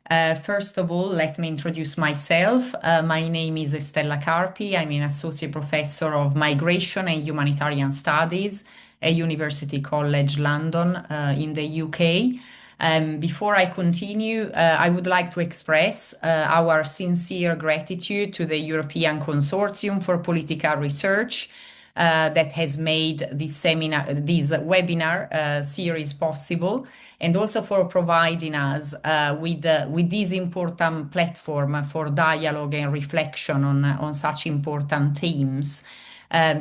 First of all, let me introduce myself. My name is Estella Carpi. I'm an associate professor of migration and humanitarian studies at University College London in the UK. Before I continue, I would like to express our sincere gratitude to the European Consortium for Political Research that has made this webinar series possible, and also for providing us with this important platform for dialogue and reflection on such important themes.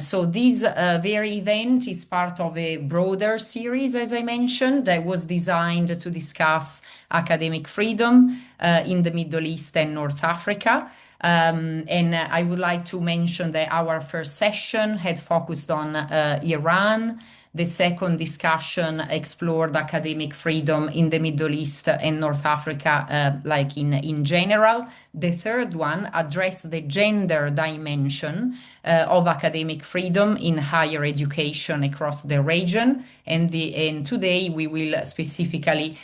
So this very event is part of a broader series, as I mentioned, that was designed to discuss academic freedom in the Middle East and North Africa. And I would like to mention that our first session had focused on Iran. The second discussion explored academic freedom in the Middle East and North Africa, like in general. The third one addressed the gender dimension of academic freedom in higher education across the region. And today we will specifically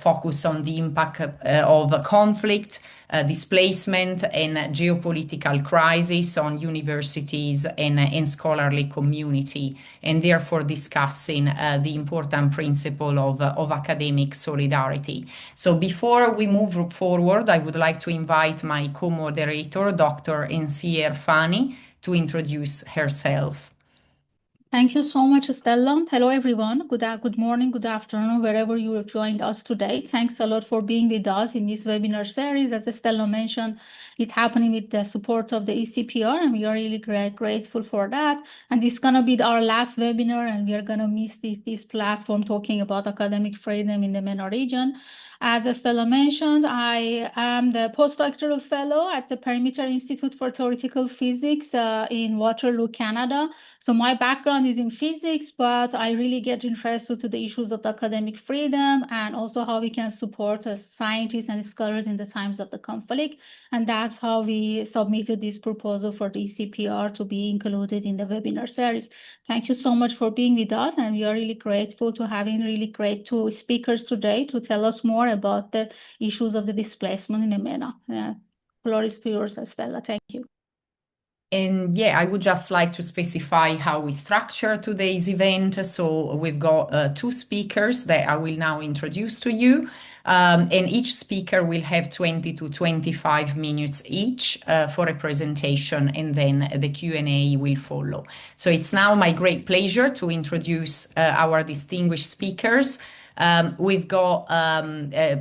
focus on the impact of conflict, displacement, and geopolitical crisis on universities and scholarly community, and therefore discussing the important principle of academic solidarity. So before we move forward, I would like to invite my co-moderator, Dr. Ensier Fani, to introduce herself. Thank you so much, Stella. Hello, everyone. Good morning, good afternoon, wherever you have joined us today. Thanks a lot for being with us in this webinar series. As Stella mentioned, it's happening with the support of the ECPR, and we are really grateful for that. And this is going to be our last webinar, and we are going to miss this platform talking about academic freedom in the MENA region. As Stella mentioned, I am the postdoctoral fellow at the Perimeter Institute for Theoretical Physics in Waterloo, Canada. So my background is in physics, but I really get interested to the issues of academic freedom and also how we can support scientists and scholars in the times of the conflict. And that's how we submitted this proposal for the ECPR to be included in the webinar series. Thank you so much for being with us, and we are really grateful to having really great two speakers today to tell us more about the issues of the displacement in the MENA. Floor is to yours, Stella. Thank you. And yeah, I would just like to specify how we structure today's event. So we've got two speakers that I will now introduce to you. And each speaker will have 20 to 25 minutes each for a presentation, and then the Q&A will follow. So it's now my great pleasure to introduce our distinguished speakers. We've got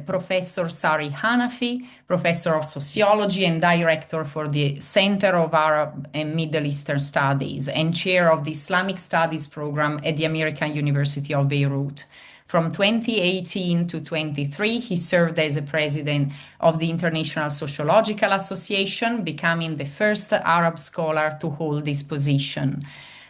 Professor Sari Hanafi, Professor of Sociology and Director for the Center of Arab and Middle Eastern Studies and Chair of the Islamic Studies Program at the American University of Beirut. From 2018 to 23, he served as a president of the International Sociological Association, becoming the first Arab scholar to hold this position.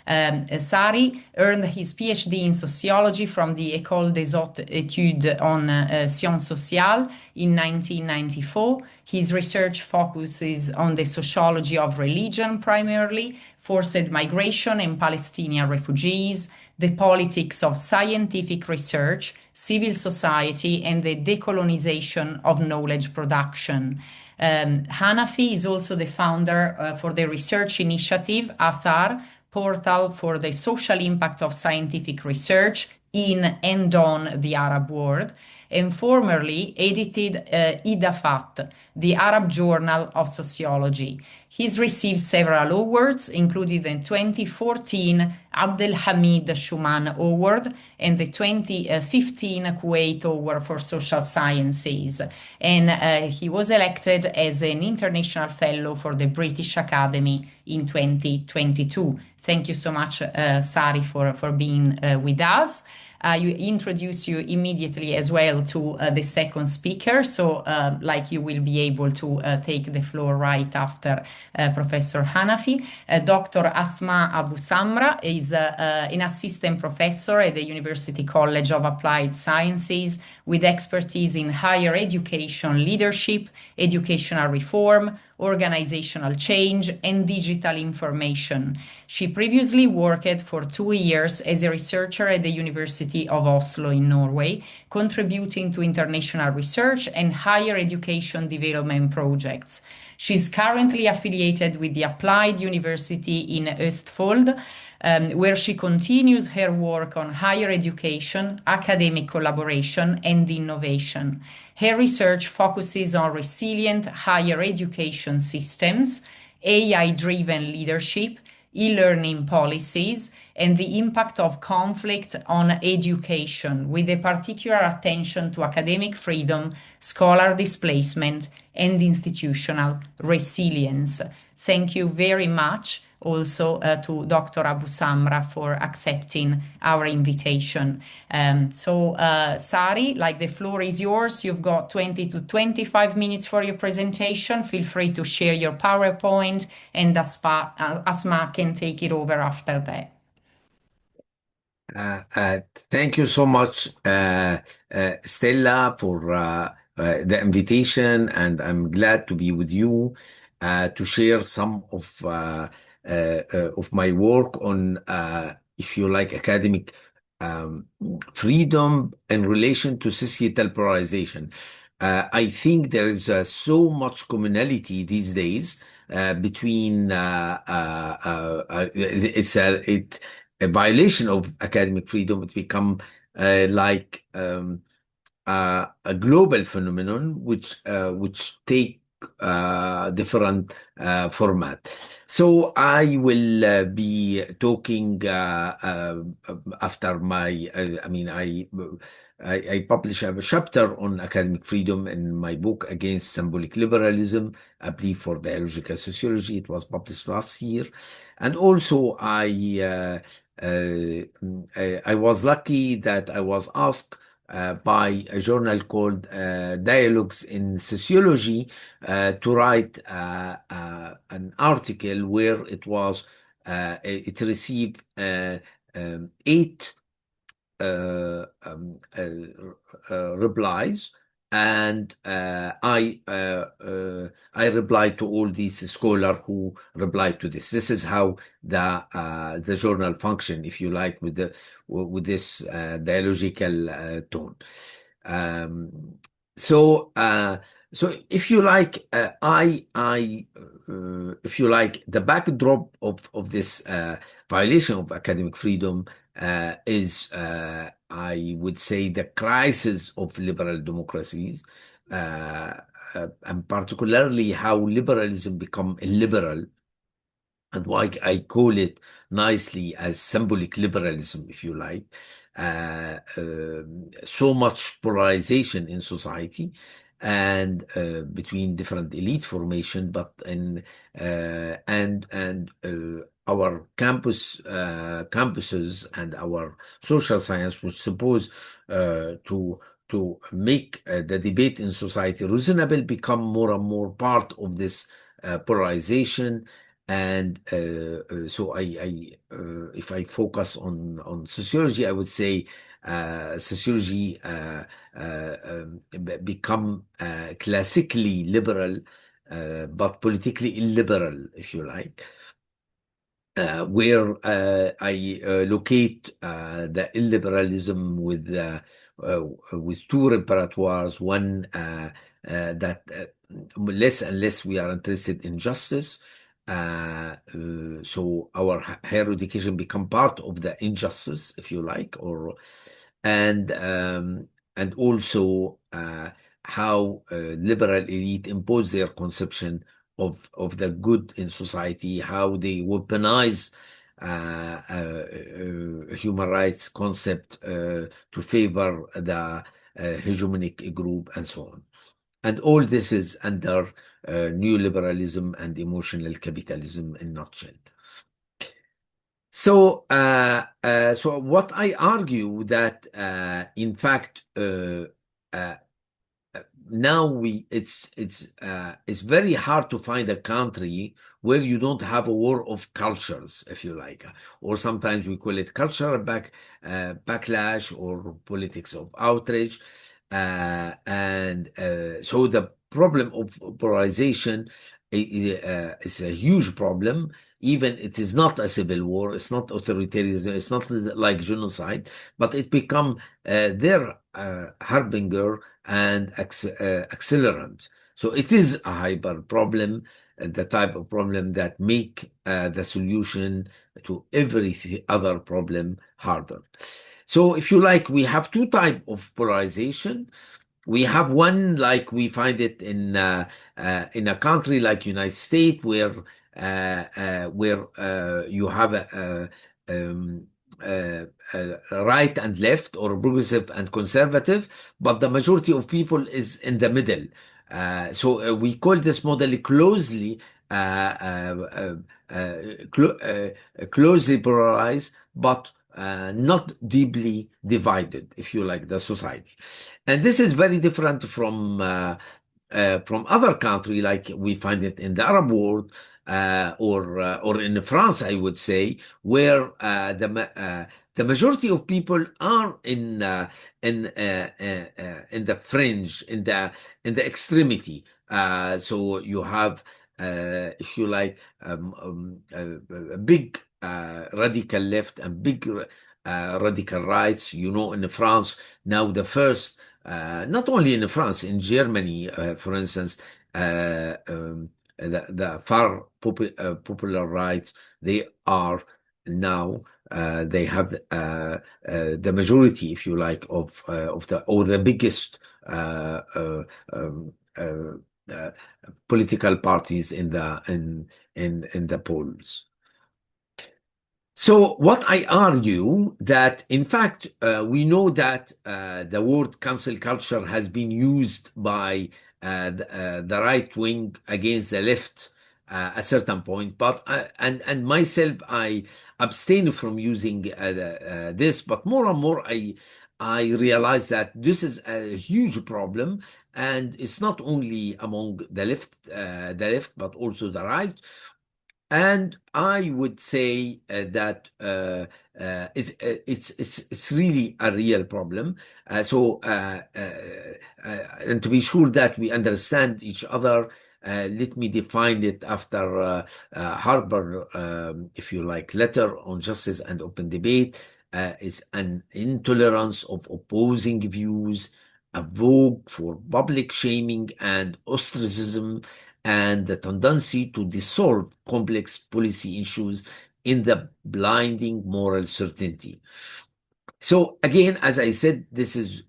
Sari earned his PhD in sociology from the École des Hautes Études en Sciences Sociales in 1994. His research focuses on the sociology of religion primarily, forced migration and Palestinian refugees, the politics of scientific research, civil society, and the decolonization of knowledge production. Hanafi is also the founder for the research initiative Athar, portal for the social impact of scientific research in and on the Arab world, and formerly edited Idafat, the Arab Journal of Sociology. He's received several awards, including the 2014 Abdelhamid Shuman Award and the 2015 Kuwait Award for Social Sciences. And he was elected as an international fellow for the British Academy in 2022. Thank you so much, Sari, for being with us. You introduce you immediately as well to the second speaker, so like you will be able to take the floor right after Professor Hanafi. Dr. Asmaa Abusamra is an assistant professor at the University College of Applied Sciences, with expertise in higher education leadership, educational reform, organizational change, and digital information. She previously worked for 2 years as a researcher at the University of Oslo in Norway, contributing to international research and higher education development projects. She's currently affiliated with the Applied University in Østfold, where she continues her work on higher education, academic collaboration, and innovation. Her research focuses on resilient higher education systems, AI-driven leadership, e-learning policies, and the impact of conflict on education, with a particular attention to academic freedom, scholar displacement, and institutional resilience. Thank you very much also to Dr. Abusamra for accepting our invitation. Sari, like the floor is yours. You've got 20 to 25 minutes for your presentation. Feel free to share your PowerPoint, and Asma can take it over after that. Thank you so much, Stella, for the invitation, and I'm glad to be with you to share some of my work on, if you like, academic um, freedom in relation to societal polarization. I think there is so much commonality these days between it's a violation of academic freedom. It become like a global phenomenon which take different format. So I will be talking after my. I publish a chapter on academic freedom in my book Against Symbolic Liberalism, a plea for dialogical sociology. It was published last year, and also I was lucky that I was asked by a journal called Dialogues in Sociology to write an article where it received eight replies, and I replied to all these scholars who replied to this. This is how the journal function, if you like, with this dialogical tone. Um, so if you like, if you like, the backdrop of this violation of academic freedom is, I would say, the crisis of liberal democracies, and particularly how liberalism become illiberal, and why I call it nicely as symbolic liberalism, if you like. So much polarization in society and between different elite formation, but in our campuses and our social science, which suppose to make the debate in society reasonable, become more and more part of this polarization. And so if I focus on sociology, I would say sociology become classically liberal, but politically illiberal, if you like. Where I locate the illiberalism with two repertoires. One that less and less we are interested in justice. So our higher education become part of the injustice, if you like, and and also how liberal elite impose their conception of the good in society, how they weaponize human rights concept to favor the hegemonic group, and so on. And all this is under neoliberalism and emotional capitalism in nutshell. So what I argue that in fact now it's very hard to find a country where you don't have a war of cultures, if you like, or sometimes we call it cultural backlash or politics of outrage. So the problem of polarization is a huge problem. Even it is not a civil war, it's not authoritarianism, it's not like genocide, but it become their harbinger and accelerant. So it is a hyper problem, the type of problem that make the solution to every other problem harder. So if you like, we have two types of polarization. We have one like we find it in a country like United States where you have um, a right and left, or progressive and conservative, but the majority of people is in the middle. So we call this model closely uh, uh, uh, closely polarized, but not deeply divided, if you like, the society. And this is very different from other country, like we find it in the Arab world, or in France, I would say, where the majority of people are in the fringe, in the extremity. So you have, if you like, a big radical left and big radical rights. In France now, the first, not only in France, in Germany, for instance, the far popular rights, they are now, they have the majority, if you like, of the biggest um, uh, political parties in the polls. So what I argue that, in fact, we know that the word cancel culture has been used by the right wing against the left at certain point, but and myself, I abstain from using this. But more and more, I realize that this is a huge problem, and it's not only among the left, but also the right. And I would say that it's really a real problem. And to be sure that we understand each other, let me define it after Harvard, if you like, letter on justice and open debate. Is an intolerance of opposing views, a vogue for public shaming and ostracism, and the tendency to dissolve complex policy issues in the blinding moral certainty. So again, as I said, this is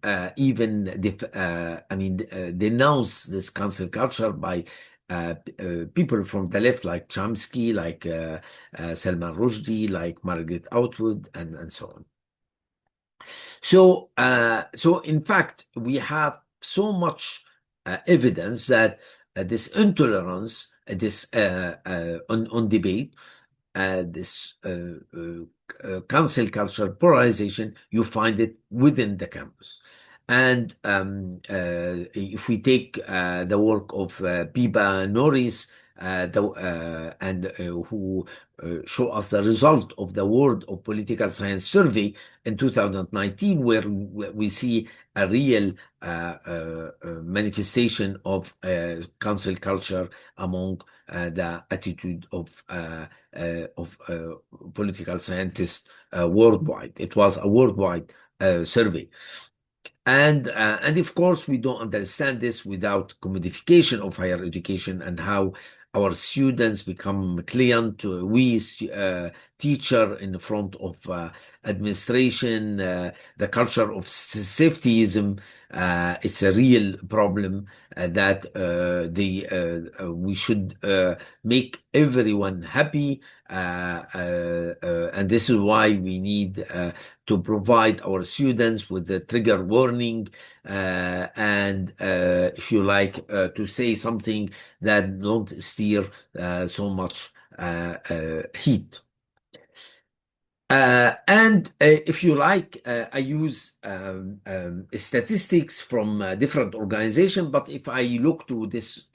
denounce this cancel culture by people from the left, like Chomsky, like Salman Rushdie, like Margaret Atwood, and so on. So in fact, we have so much evidence that this intolerance, this on debate, this cancel culture, polarization, you find it within the campus. And if we take the work of Biba Norris, who show us the result of the World of Political Science survey in 2019, where we see a real manifestation of cancel culture among the attitude of political scientists worldwide. It was a worldwide survey. And of course, we don't understand this without commodification of higher education and how our students become client. We teacher in front of administration, the culture of safetyism. It's a real problem that we should make everyone happy. And this is why we need to provide our students with the trigger warning, and if you like, to say something that don't steer so much heat. And if you like, I use statistics from different organizations, but if I look to this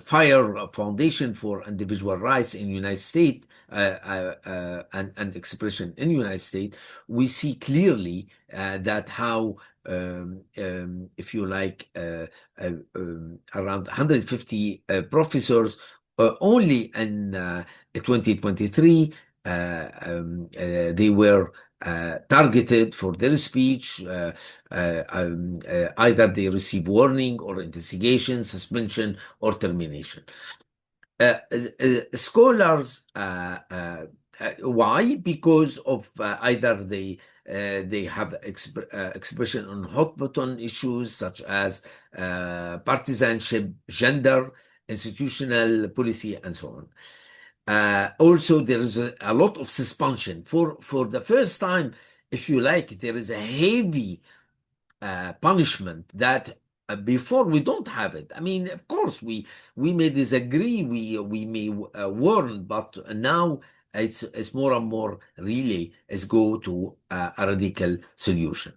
FIRE Foundation for Individual Rights in United States and expression in United States, we see clearly that how if you like, around 150 professors only in 2023. They were targeted for their speech. Either they receive warning or investigation, suspension, or termination. Scholars, why? Because of either they have expression on hot button issues such as partisanship, gender, institutional policy, and so on. Also, there is a lot of suspension. For the first time, if you like, there is a heavy punishment that before we don't have it. I mean, of course, we may disagree, we may warn, but now it's more and more really is go to a radical solution.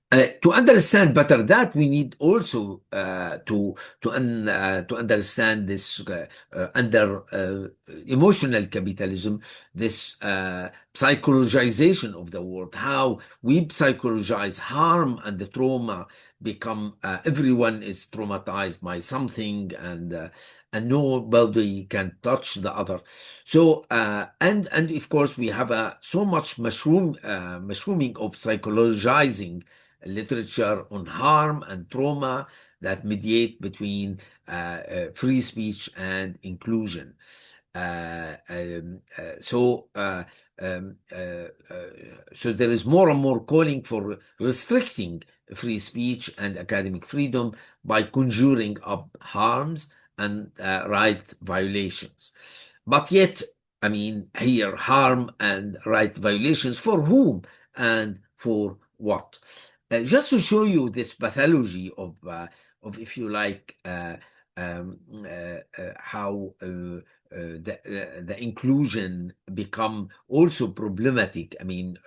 To understand better that, we need also to understand this under emotional capitalism, this psychologization of the world, how we psychologize harm and the trauma become everyone is traumatized by something, and nobody can touch the other. So and of course we have so much mushrooming of psychologizing literature on harm and trauma that mediate between free speech and inclusion. So there is more and more calling for restricting free speech and academic freedom by conjuring up harms and right violations. But yet, I mean, here harm and right violations for whom and for what? Just to show you this pathology of if you like, how the inclusion become also problematic. I mean,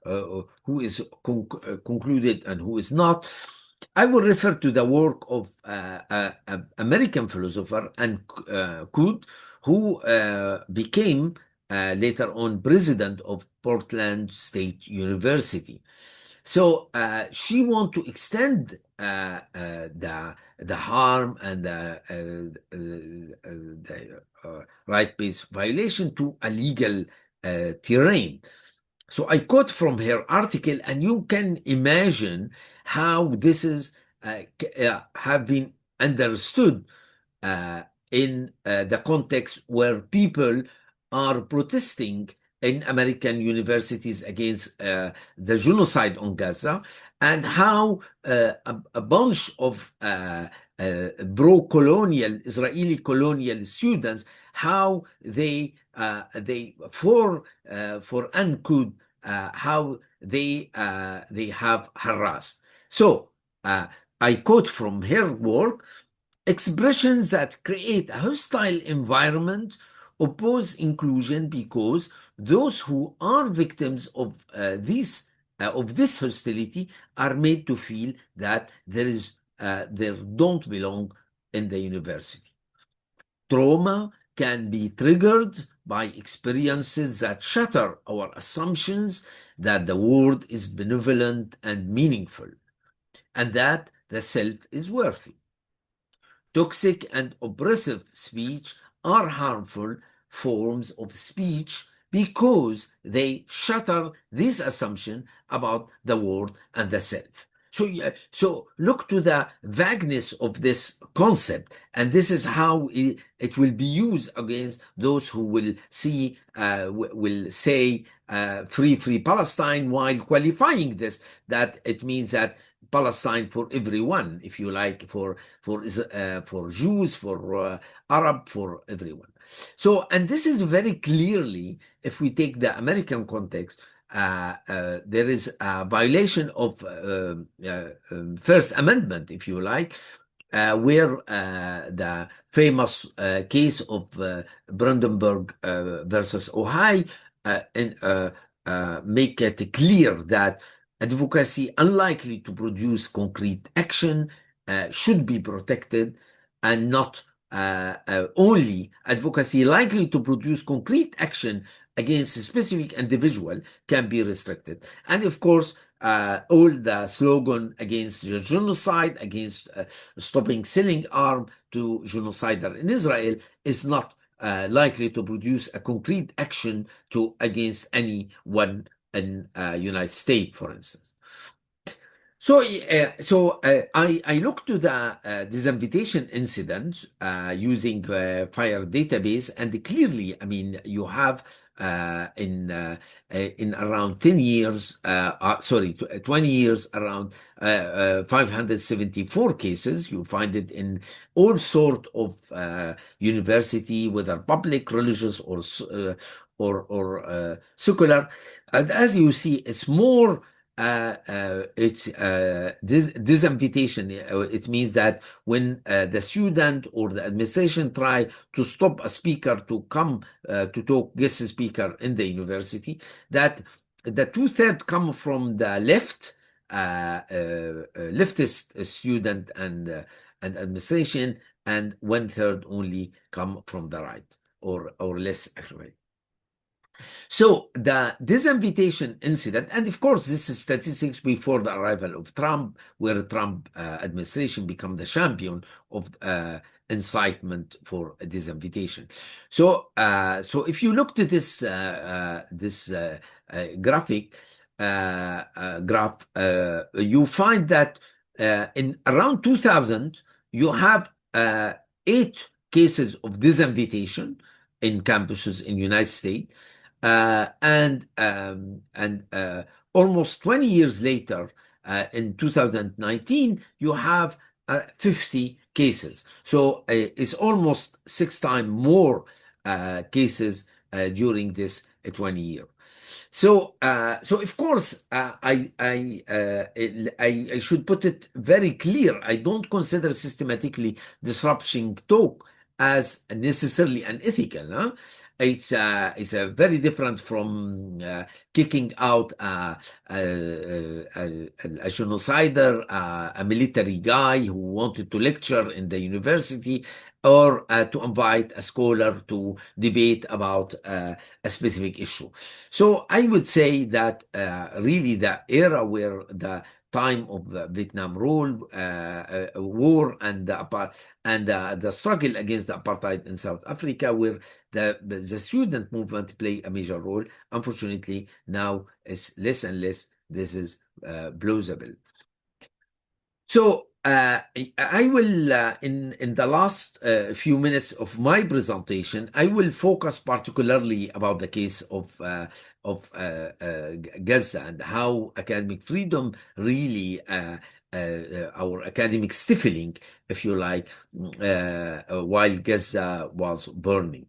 who is concluded and who is not. I will refer to the work of American philosopher and Coode, who became later on president of Portland State University. So she want to extend the harm and the right-based violation to a legal terrain. So I quote from her article, and you can imagine how this is have been understood in the context where people are protesting in American universities against the genocide on Gaza, and how a bunch of pro-colonial Israeli colonial students, how they for uncouth, how they have harassed. So I quote from her work: expressions that create a hostile environment oppose inclusion because those who are victims of this hostility are made to feel that they don't belong in the university. Trauma can be triggered by experiences that shatter our assumptions that the world is benevolent and meaningful, and that the self is worthy. Toxic and oppressive speech are harmful forms of speech because they shatter this assumption about the world and the self. So look to the vagueness of this concept, and this is how it will be used against those who will say free Palestine, while qualifying this, that it means that Palestine for everyone, if you like, for Jews, for Arab, for everyone. So, and this is very clearly, if we take the American context, there is a violation of First Amendment, if you like, where the famous case of Brandenburg versus Ohio make it clear that advocacy unlikely to produce concrete action should be protected, and not only advocacy likely to produce concrete action against a specific individual can be restricted. And of course, all the slogan against the genocide, against stopping selling arms to genocidal in Israel is not likely to produce a concrete action against anyone in United States, for instance. So, I looked to the disinvitation incident using fire database, and clearly, I mean, you have in around 10 years, 20 years, around 574 cases. You find it in all sort of university, whether public, religious, or secular. And as you see, it's more this disinvitation. It means that when the student or the administration try to stop a speaker to come to talk, guest speaker in the university, that the 2/3 come from the left, leftist student and administration, and 1/3 only come from the right, or less actually. So the disinvitation incident, and of course this is statistics before the arrival of Trump, where Trump administration become the champion of incitement for disinvitation. So if you look to this graphic graph, you find that in around 2000 you have 8 cases of disinvitation in campuses in United States. And almost 20 years later, in 2019, you have 50 cases. So it's almost 6 times more cases during this 20 years. So of course, I should put it very clear. I don't consider systematically disruption talk as necessarily unethical. Huh? It's very different from kicking out a genocider, a military guy who wanted to lecture in the university, or to invite a scholar to debate about a specific issue. So I would say that really the era where the time of the Vietnam War and the struggle against the apartheid in South Africa, where the student movement play a major role, unfortunately now is less and less. This is plausible. So I will, in the last few minutes of my presentation, I will focus particularly about the case of Gaza, and how academic freedom really, our academic stifling, if you like, while Gaza was burning.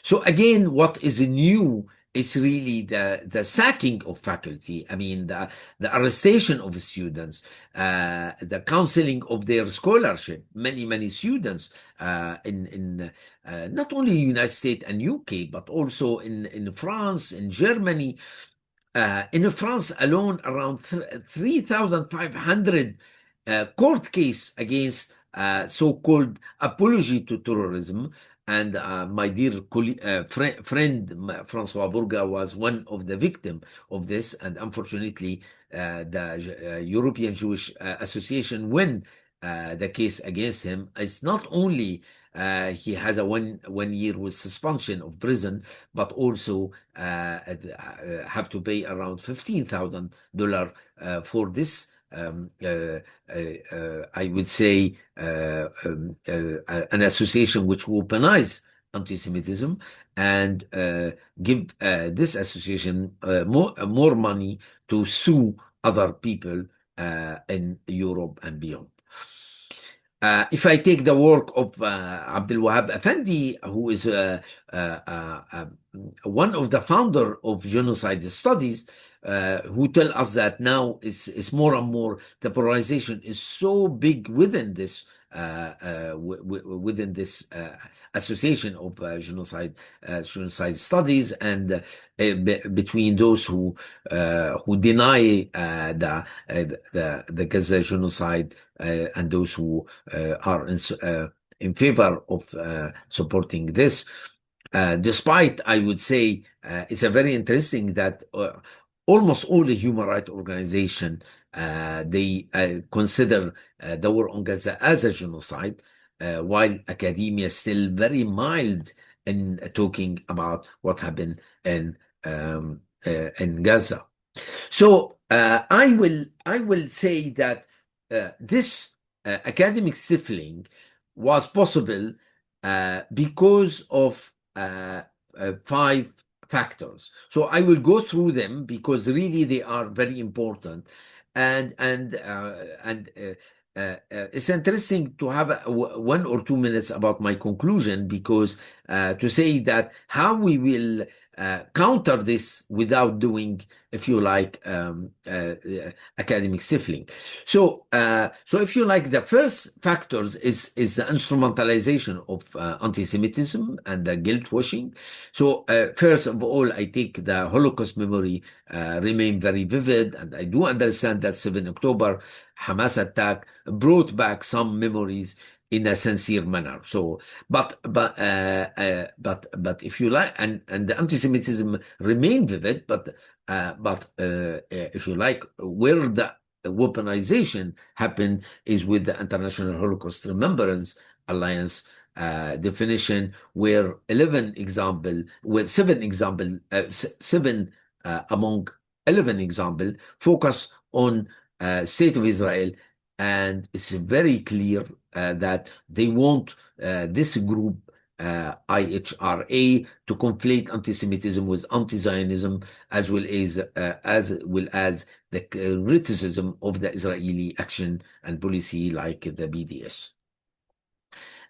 So again, what is new is really the sacking of faculty. I mean, the arrestation of students, the canceling of their scholarship. Many students in not only United States and UK, but also in France, in Germany. In France alone, around 3,500 court case against so-called apology to terrorism. And my dear friend Francois Bourga was one of the victims of this. And unfortunately, the European Jewish Association won the case against him. It's not only he has a one year with suspension of prison, but also have to pay around $15,000 for this. I would say an association which weaponize anti-Semitism, and give this association more money to sue other people in Europe and beyond. If I take the work of Abdul Wahab Effendi, who is one of the founder of genocide studies, who tell us that now is more and more, the polarization is so big within this association of genocide studies, and between those who deny the Gaza genocide, and those who are in favor of supporting this. Despite, I would say, it's a very interesting that almost all the human rights organization, they consider the war on Gaza as a genocide, while academia is still very mild in talking about what happened in Gaza. So I will say that this academic stifling was possible because of five factors. So I will go through them because really they are very important, and it's interesting to have 1 or 2 minutes about my conclusion, because to say that how we will counter this without doing, if you like, academic stifling. So if you like, the first factors is the instrumentalization of anti-Semitism and the guilt washing. So first of all, I think the Holocaust memory remain very vivid, and I do understand that 7 October Hamas attack brought back some memories in a sincere manner. So, but if you like, and the anti-Semitism remain vivid, but if you like, where the weaponization happened is with the International Holocaust Remembrance Alliance definition, where 11 example, with 7 example, seven among 11 example focus on State of Israel, and it's very clear that they want this group, IHRA, to conflate anti-Semitism with anti-Zionism, as well as the criticism of the Israeli action and policy, like the BDS.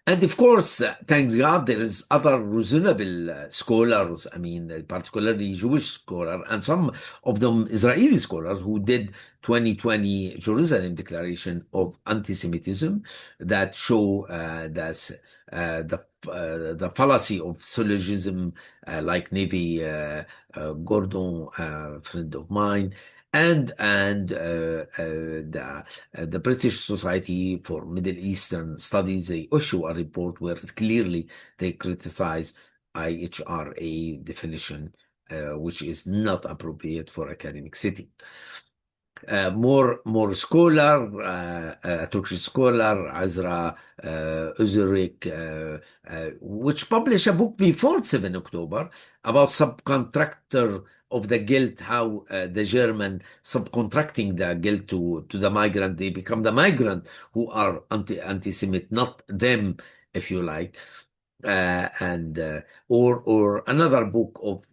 And of course, thanks God, there is other reasonable scholars, I mean, particularly Jewish scholars, and some of them Israeli scholars, who did 2020 Jerusalem Declaration of Anti-Semitism, that show the fallacy of syllogism, like Nevi Gordon, a friend of mine, and the British Society for Middle Eastern Studies, they issue a report where clearly they criticize IHRA definition, which is not appropriate for academic setting. More scholar, a Turkish scholar, Azra Özürek, which published a book before 7 October about subcontractor of the guilt, how the German subcontracting the guilt to the migrant. They become the migrant who are anti-Semite, not them, if you like. Or another book of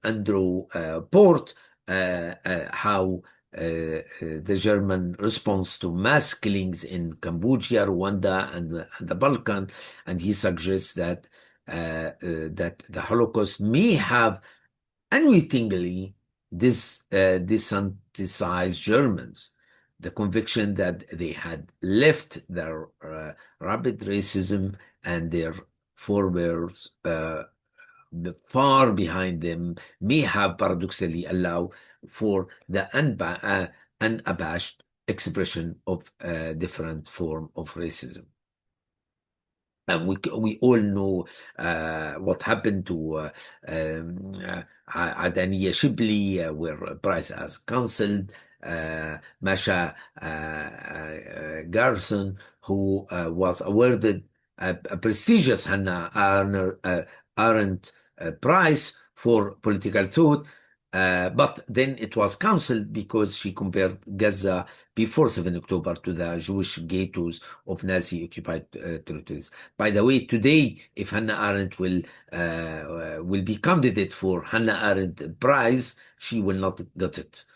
Andrew Port, how the German response to mass killings in Cambodia, Rwanda, and the Balkan, and he suggests that the Holocaust may have unwittingly desensitized Germans. The conviction that they had left their rabid racism and their forebears far behind them may have paradoxically allowed for the unabashed expression of a different form of racism. And we all know what happened to Adania Shibli, where Price has cancelled. Masha Garson, who was awarded a prestigious Hannah Arendt Prize for political thought, but then it was cancelled because she compared Gaza before 7 October to the Jewish ghettos of Nazi-occupied territories. By the way, today, if Hannah Arendt will be candidate for Hannah Arendt Prize, she will not get it.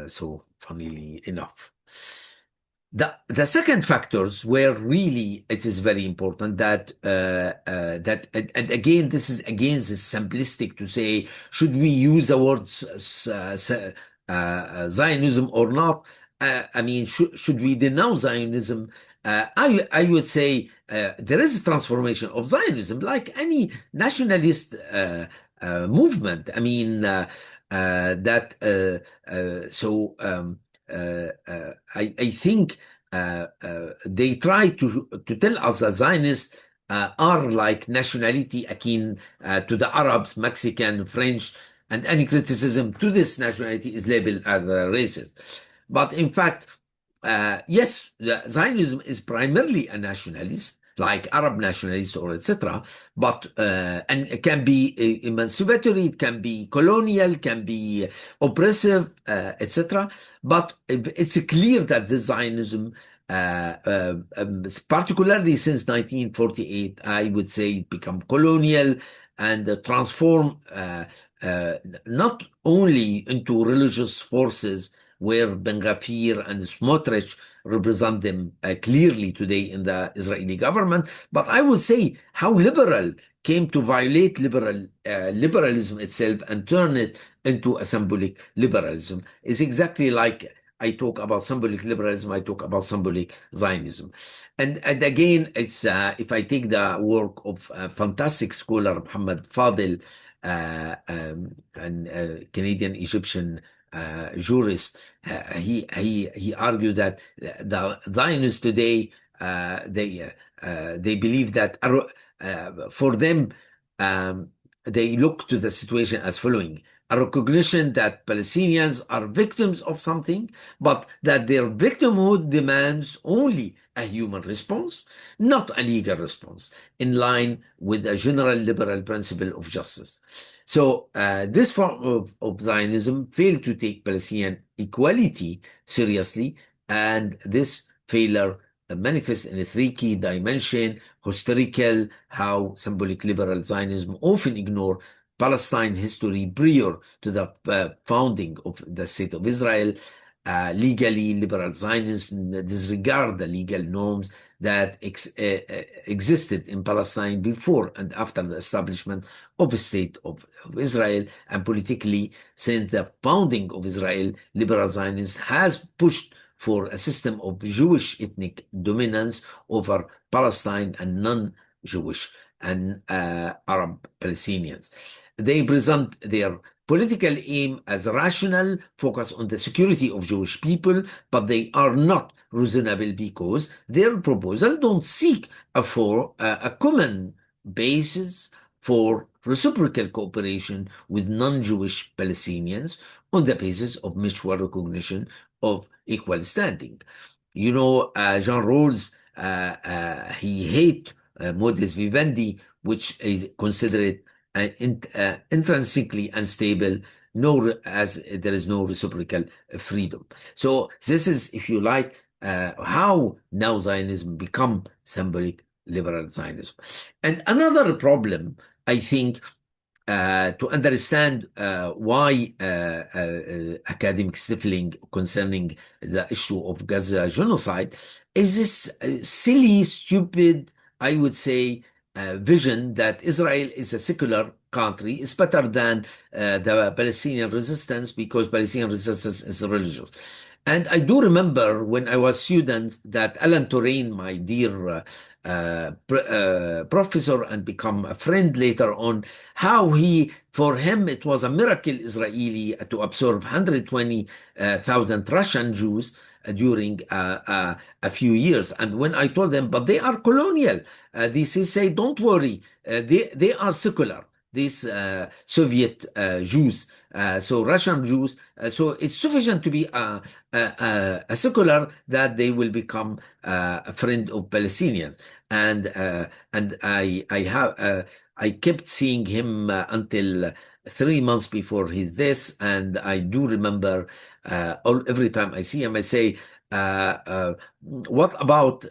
So, funnily enough. The second factors where really it is very important that and again, this is against the simplistic to say, should we use the word Zionism or not? I mean, should we denounce Zionism? I would say there is a transformation of Zionism, like any nationalist movement. I mean, I think they try to tell us that Zionists are like nationality akin to the Arabs, Mexican, French, and any criticism to this nationality is labeled as racist. But in fact, yes, Zionism is primarily a nationalist, like Arab nationalists or etc. But and it can be emancipatory, it can be colonial, can be oppressive, etc. But it's clear that the Zionism, particularly since 1948, I would say it become colonial and transform not only into religious forces where Ben Gvir and Smotrich represent them clearly today in the Israeli government, but I would say how liberal came to violate liberalism itself and turn it into a symbolic liberalism is exactly like I talk about symbolic liberalism, I talk about symbolic Zionism. And again, it's if I take the work of a fantastic scholar, Muhammad Fadil, an Canadian Egyptian jurist, he argued that the Zionists today they believe that for them they look to the situation as following: a recognition that Palestinians are victims of something, but that their victimhood demands only a human response, not a legal response, in line with a general liberal principle of justice. So this form of Zionism failed to take Palestinian equality seriously, and this failure manifests in a three key dimension: historical, how symbolic liberal Zionism often ignore Palestine history prior to the founding of the State of Israel. Legally, liberal Zionists disregard the legal norms that existed in Palestine before and after the establishment of the State of Israel. And politically, since the founding of Israel, liberal Zionism has pushed for a system of Jewish ethnic dominance over Palestine and non-Jewish and Arab Palestinians. They present their political aim as rational, focus on the security of Jewish people, but they are not reasonable because their proposal don't seek a common basis for reciprocal cooperation with non-Jewish Palestinians on the basis of mutual recognition of equal standing. You know, Jean Rawls, he hate modus vivendi, which is considered intrinsically unstable, as there is no reciprocal freedom. So this is, if you like, how now Zionism become symbolic liberal Zionism. And another problem, I think, to understand why academic stifling concerning the issue of Gaza genocide is this silly, stupid, I would say, vision that Israel is a secular country is better than the Palestinian resistance because Palestinian resistance is religious. And I do remember when I was student that Alan Turing, my dear professor and become a friend later on, how for him, it was a miracle Israeli to absorb 120,000 Russian Jews during a few years. And when I told them, but they are colonial, they say, don't worry, they are secular. These Soviet Jews, so Russian Jews, so it's sufficient to be a secular that they will become a friend of Palestinians. And I kept seeing him until 3 months before his death, and I do remember every time I see him, I say, what about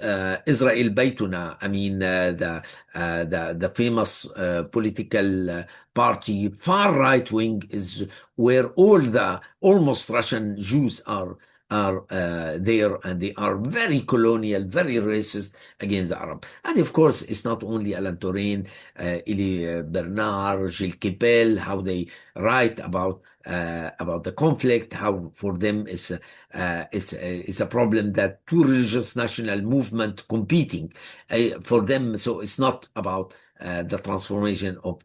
Israel Baytuna? I mean, the famous political party, far right wing, is where all the almost Russian Jews are there, and they are very colonial, very racist against the Arab. And of course, it's not only Alan Turing, Elie Bernard, Gilles Kepel, how they write about the conflict, how for them it's a problem that two religious national movement competing for them. So it's not about the transformation of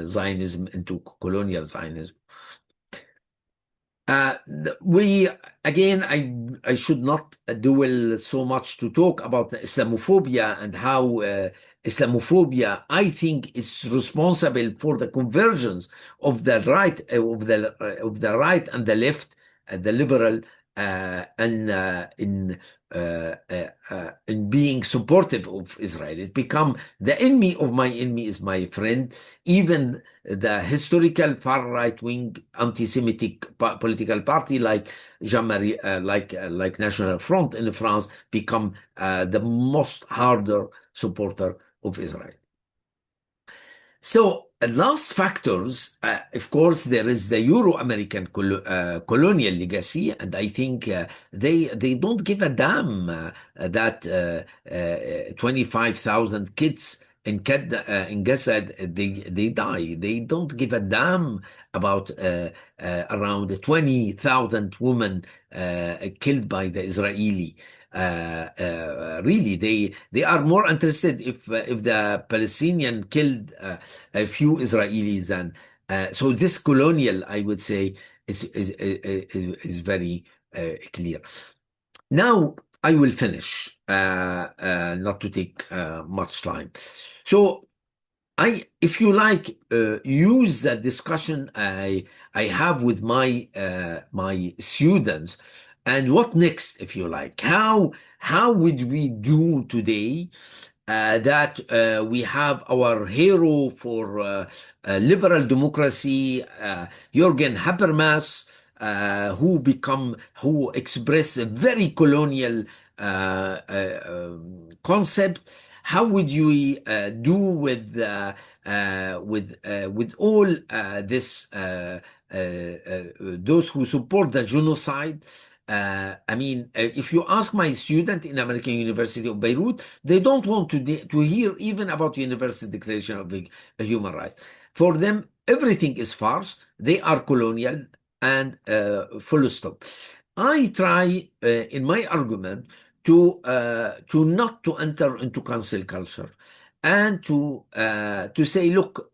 Zionism into colonial Zionism. We again, I should not dwell so much to talk about the Islamophobia and how Islamophobia, I think, is responsible for the convergence of the right, of the right and the left, the liberal, and in being supportive of Israel. It become the enemy of my enemy is my friend. Even the historical far right wing anti-Semitic political party like Jean-Marie, like National Front in France, become the most harder supporter of Israel. So, last factors, of course, there is the Euro-American colonial legacy, and I think they don't give a damn that 25,000 kids in Gaza they die. They don't give a damn about around 20,000 women killed by the Israeli. Really, they are more interested if the Palestinian killed a few Israelis than so. This colonial, I would say, is very clear. Now I will finish, not to take much time. So if you like, use the discussion I have with my students, and what next, if you like. How would we do today that we have our hero for liberal democracy, Jürgen Habermas, who express a very colonial concept. How would you do with all this those who support the genocide? I mean, if you ask my student in American University of Beirut, they don't want to hear even about Universal Declaration of Human Rights. For them, everything is farce. They are colonial and full stop. I try in my argument to not to enter into cancel culture and to say, look,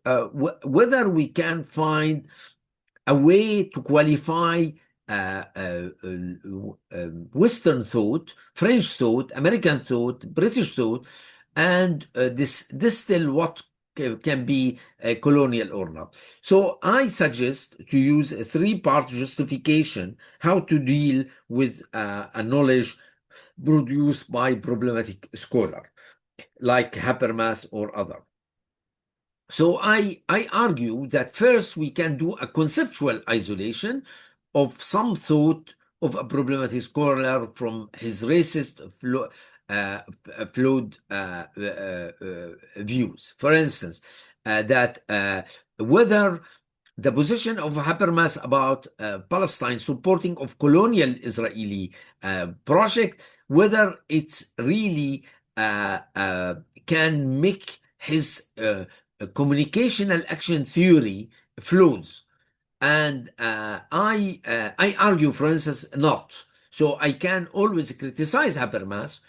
whether we can find a way to qualify Western thought, French thought, American thought, British thought, and this distill what can be colonial or not. So I suggest to use a three-part justification how to deal with a knowledge produced by problematic scholar like Habermas or other. So I argue that first we can do a conceptual isolation of some thought of a problematic scholar from his racist flawed views. For instance, that whether the position of Habermas about Palestine supporting of colonial Israeli project, whether it's really can make his communicational action theory flows. And I argue, for instance, not. So I can always criticize Habermas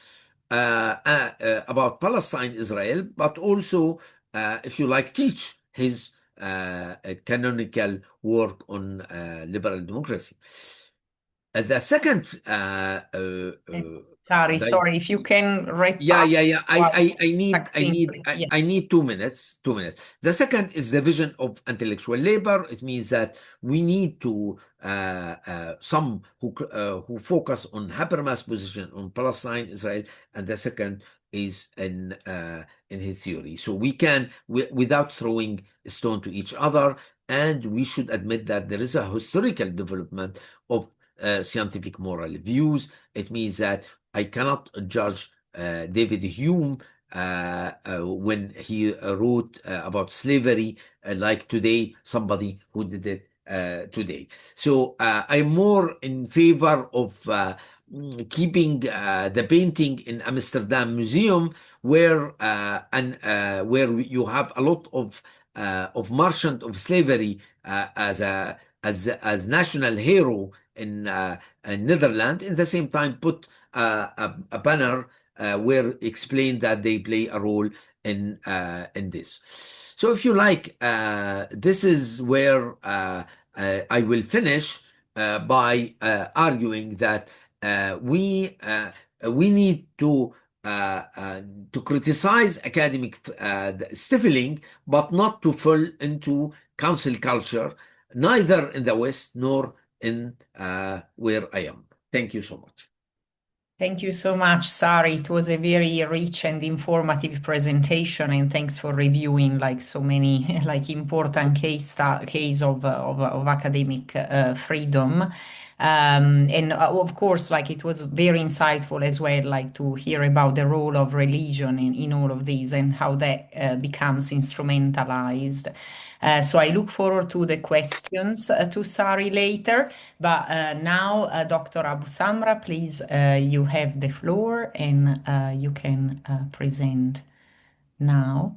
about Palestine, Israel, but also, if you like, teach his canonical work on liberal democracy. The second Sorry, if you can wrap yeah, up. yeah, yeah. Succinctly. Yeah. I need 2 minutes. 2 minutes. The second is the vision of intellectual labor. It means that we need to some who focus on Habermas' position on Palestine, Israel, and the second is in his theory. So we can, without throwing a stone to each other, and we should admit that there is a historical development of scientific moral views. It means that I cannot judge David Hume when he wrote about slavery like today, somebody who did it today. So I'm more in favor of keeping the painting in Amsterdam Museum, where where you have a lot of merchant of slavery as national hero in Netherlands. In the same time, put a banner where explain that they play a role in this. So if you like, this is where I will finish. by arguing that we need to criticize academic stifling, but not to fall into council culture, neither in the West nor in where I am. Thank you so much. Thank you so much, Sari. It was a very rich and informative presentation, and thanks for reviewing like so many like important case of academic freedom. And of course, like it was very insightful as well, like to hear about the role of religion in all of this and how that becomes instrumentalized. So I look forward to the questions to Sari later. But now, Dr. Abusamra, please, you have the floor and you can present now.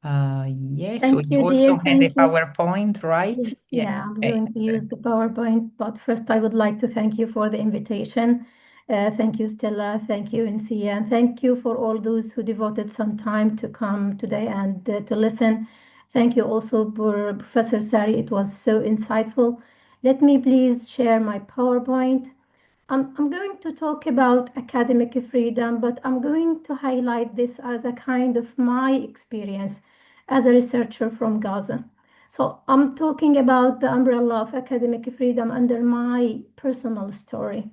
Yes, so Thank you you, also dear. had a Thank you. PowerPoint, right? Yeah, I'm Okay. going to use the PowerPoint, but first I would like to thank you for the invitation. Thank you, Stella. Thank you, Insia. And thank you for all those who devoted some time to come today and to listen. Thank you also for Professor Sari. It was so insightful. Let me please share my PowerPoint. I'm going to talk about academic freedom, but I'm going to highlight this as a kind of my experience as a researcher from Gaza. So I'm talking about the umbrella of academic freedom under my personal story.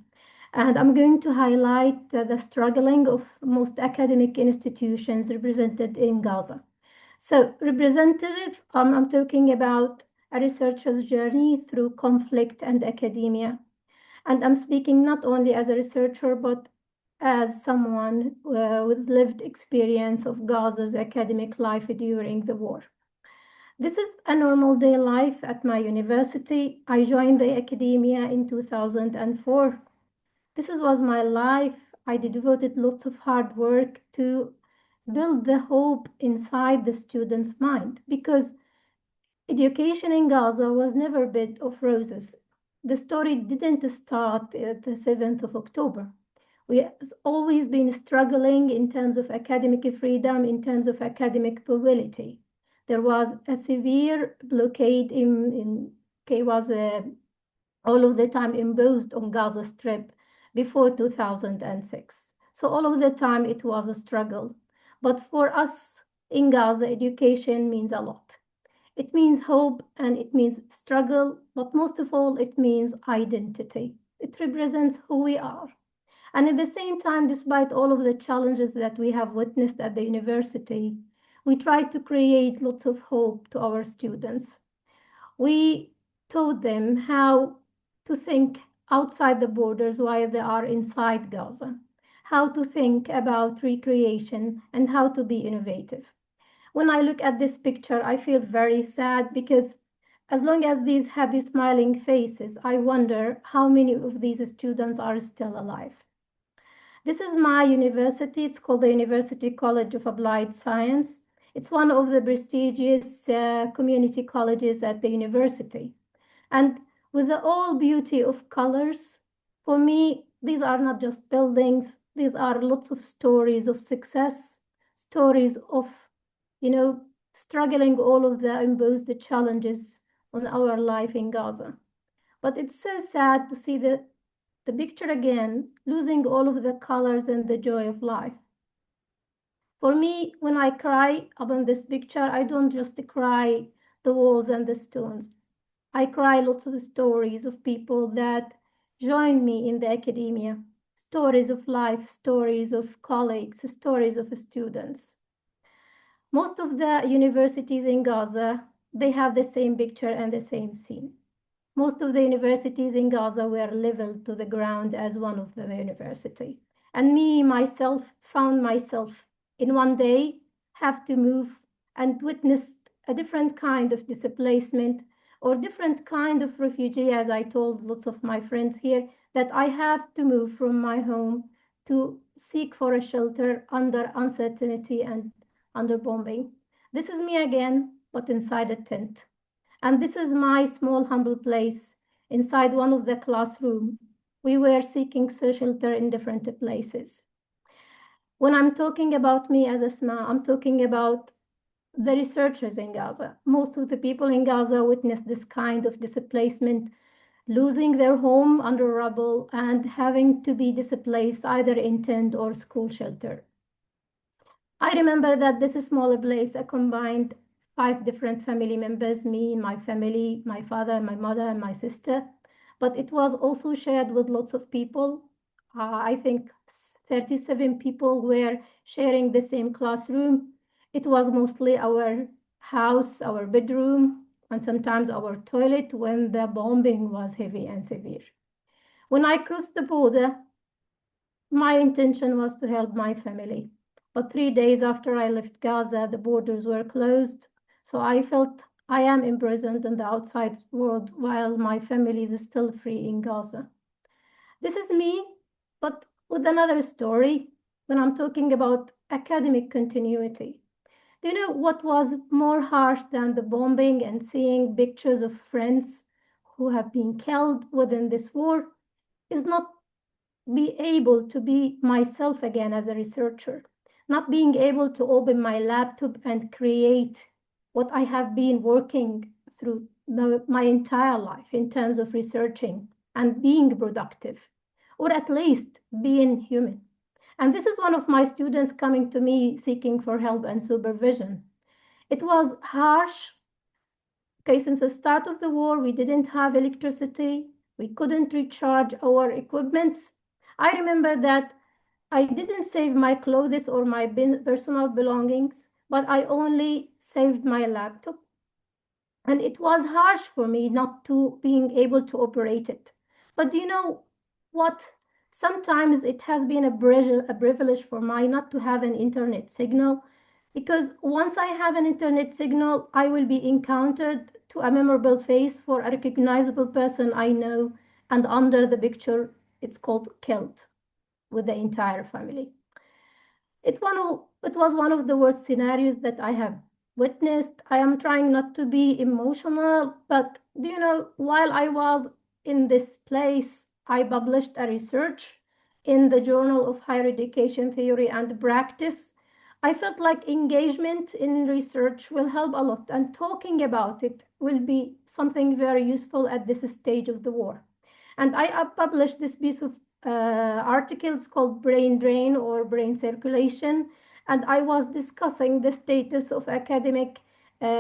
And I'm going to highlight the struggling of most academic institutions represented in Gaza. So representative, I'm talking about a researcher's journey through conflict and academia. And I'm speaking not only as a researcher, but as someone with lived experience of Gaza's academic life during the war. This is a normal day life at my university. I joined the academia in 2004. Was my life. I devoted lots of hard work to build the hope inside the student's mind because education in Gaza was never a bed of roses. The story didn't start at the 7th of October. We have always been struggling in terms of academic freedom, in terms of academic mobility. There was a severe blockade was all of the time imposed on Gaza Strip before 2006. So all of the time it was a struggle. But for us in Gaza, education means a lot. It means hope and it means struggle, but most of all, it means identity. It represents who we are. And at the same time, despite all of the challenges that we have witnessed at the university, we try to create lots of hope to our students. We taught them how to think outside the borders while they are inside Gaza, how to think about recreation, and how to be innovative. When I look at this picture, I feel very sad because as long as these happy smiling faces, I wonder how many of these students are still alive. This is my university. It's called the University College of Applied Science. It's one of the prestigious community colleges at the university. And with the all beauty of colors, for me, these are not just buildings. These are lots of stories of success, stories of struggling all of the imposed challenges on our life in Gaza. But it's so sad to see the picture again, losing all of the colors and the joy of life. For me, when I cry upon this picture, I don't just cry the walls and the stones. I cry lots of stories of people that joined me in the academia, stories of life, stories of colleagues, stories of students. Most of the universities in Gaza, they have the same picture and the same scene. Most of the universities in Gaza were leveled to the ground as one of the university. And me, myself, found myself in one day have to move and witness a different kind of displacement or different kind of refugee, as I told lots of my friends here, that I have to move from my home to seek for a shelter under uncertainty and under bombing. This is me again, but inside a tent. And this is my small, humble place inside one of the classroom. We were seeking shelter in different places. When I'm talking about me as Asmaa, I'm talking about the researchers in Gaza. Most of the people in Gaza witnessed this kind of displacement losing their home under rubble, and having to be displaced either in tent or school shelter. I remember that this small place combined 5 different family members, me, my family, my father, my mother, and my sister. But it was also shared with lots of people. I think 37 people were sharing the same classroom. It was mostly our house, our bedroom, and sometimes our toilet when the bombing was heavy and severe. When I crossed the border, my intention was to help my family. But 3 days after I left Gaza, the borders were closed. So I felt I am imprisoned in the outside world while my family is still free in Gaza. This is me, but with another story when I'm talking about academic continuity. Do you know what was more harsh than the bombing and seeing pictures of friends who have been killed within this war? Is not be able to be myself again as a researcher, not being able to open my laptop and create what I have been working through my entire life in terms of researching and being productive, or at least being human. And this is one of my students coming to me seeking for help and supervision. It was harsh. Okay, since the start of the war, we didn't have electricity. We couldn't recharge our equipment. I remember that I didn't save my clothes or my personal belongings, but I only saved my laptop. And it was harsh for me not to being able to operate it. But do you know what? Sometimes it has been a privilege for me not to have an internet signal, because once I have an internet signal, I will be encountered to a memorable face for a recognizable person I know, and under the picture, it's called killed with the entire family. It was one of the worst scenarios that I have witnessed. I am trying not to be emotional, but do you know, while I was in this place, I published a research in the Journal of Higher Education Theory and Practice. I felt like engagement in research will help a lot, and talking about it will be something very useful at this stage of the war. And I published this piece of articles called Brain Drain or Brain Circulation, and I was discussing the status of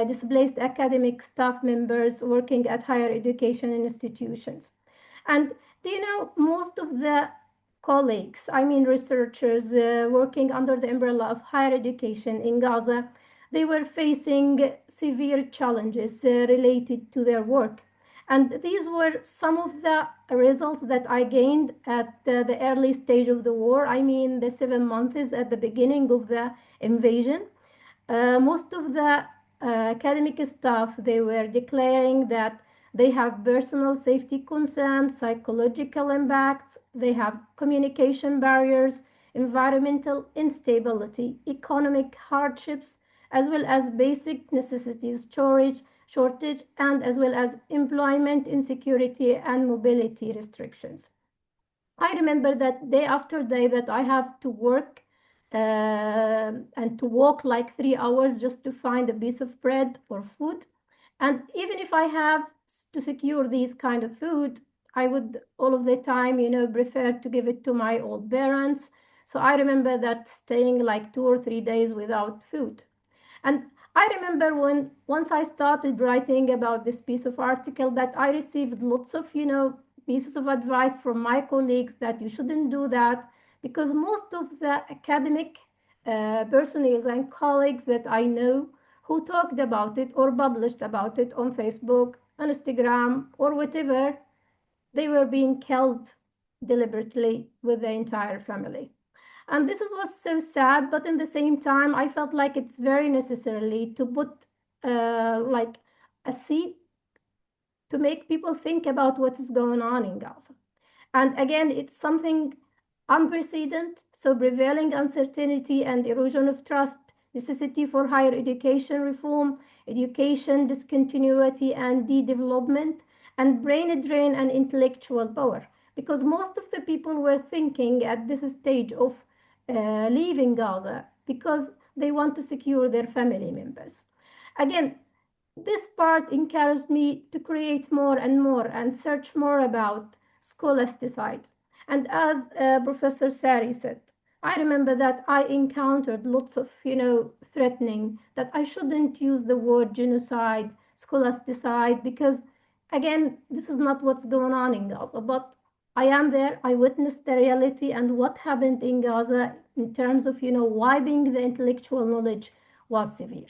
displaced academic staff members working at higher education institutions. And do you know, most of the colleagues, I mean researchers working under the umbrella of higher education in Gaza, they were facing severe challenges related to their work. And these were some of the results that I gained at the early stage of the war. I mean, the 7 months at the beginning of the invasion. Most of the academic staff, they were declaring that they have personal safety concerns, psychological impacts, they have communication barriers, environmental instability, economic hardships, as well as basic necessities, shortage, and as well as employment insecurity and mobility restrictions. I remember that day after day that I have to work and to walk like 3 hours just to find a piece of bread or food. And even if I have to secure these kind of food, I would all of the time, prefer to give it to my old parents. So I remember that staying like 2 or 3 days without food. And I remember when once I started writing about this piece of article that I received lots of, pieces of advice from my colleagues that you shouldn't do that, because most of the academic personnel and colleagues that I know who talked about it or published about it on Facebook, on Instagram, or whatever, they were being killed deliberately with the entire family. And was so sad, but in the same time, I felt like it's very necessarily to put like a seed to make people think about what is going on in Gaza. And again, it's something unprecedented, so prevailing uncertainty and erosion of trust, necessity for higher education reform, education discontinuity and de-development, and brain drain and intellectual power. Because most of the people were thinking at this stage of leaving Gaza because they want to secure their family members. Again, this part encouraged me to create more and more and search more about scholasticide. And as Professor Sari said, I remember that I encountered lots of, threatening that I shouldn't use the word genocide, scholasticide, because again, this is not what's going on in Gaza. But I am there, I witnessed the reality and what happened in Gaza in terms of, wiping the intellectual knowledge was severe.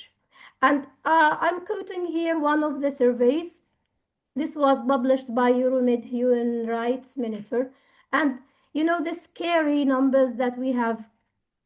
And I'm quoting here one of the surveys. This was published by Euromed Human Rights Monitor. And the scary numbers that we have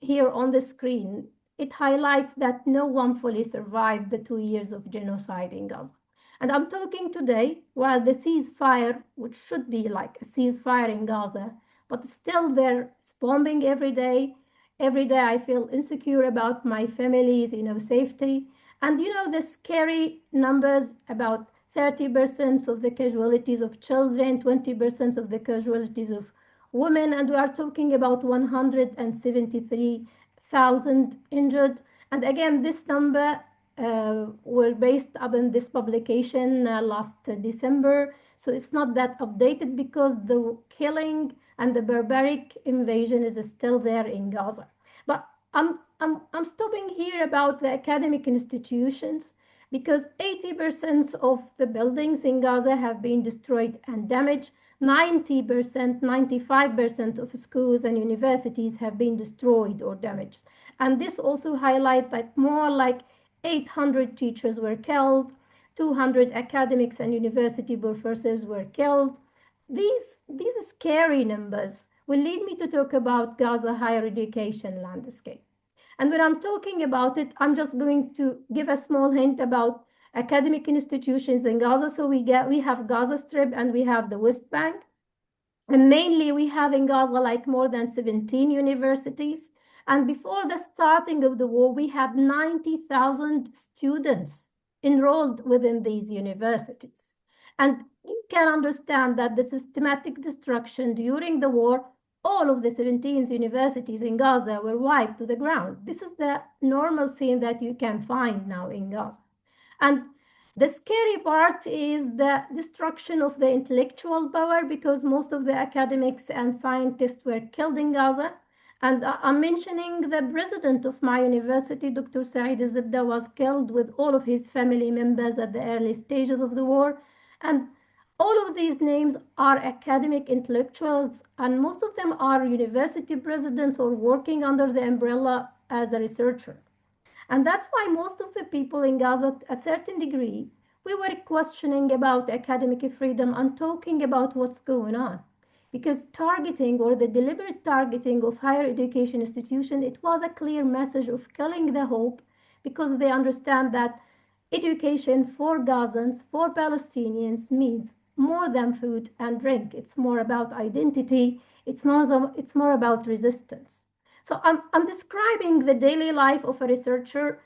here on the screen, it highlights that no one fully survived the 2 years of genocide in Gaza. And I'm talking today while the ceasefire, which should be like a ceasefire in Gaza, but still there's bombing every day. Every day I feel insecure about my family's, safety. And the scary numbers about 30% of the casualties of children, 20% of the casualties of women, and we are talking about 173,000 injured. And again, this number were based upon this publication last December. So it's not that updated because the killing and the barbaric invasion is still there in Gaza. But I'm stopping here about the academic institutions because 80% of the buildings in Gaza have been destroyed and damaged. 90%, 95% of schools and universities have been destroyed or damaged. And this also highlights that more like 800 teachers were killed, 200 academics and university professors were killed. These scary numbers will lead me to talk about Gaza higher education landscape. And when I'm talking about it, I'm just going to give a small hint about academic institutions in Gaza. So we have Gaza Strip and we have the West Bank. And mainly we have in Gaza like more than 17 universities. And before the starting of the war, we had 90,000 students enrolled within these universities. And you can understand that the systematic destruction during the war, all of the 17 universities in Gaza were wiped to the ground. This is the normal scene that you can find now in Gaza. And the scary part is the destruction of the intellectual power because most of the academics and scientists were killed in Gaza. And I'm mentioning the president of my university, Dr. Said Zibda, was killed with all of his family members at the early stages of the war. And all of these names are academic intellectuals, and most of them are university presidents or working under the umbrella as a researcher. And that's why most of the people in Gaza, to a certain degree, we were questioning about academic freedom and talking about what's going on. Because targeting or the deliberate targeting of higher education institutions, it was a clear message of killing the hope because they understand that education for Gazans, for Palestinians means more than food and drink. It's more about identity. It's more about resistance. So I'm describing the daily life of a researcher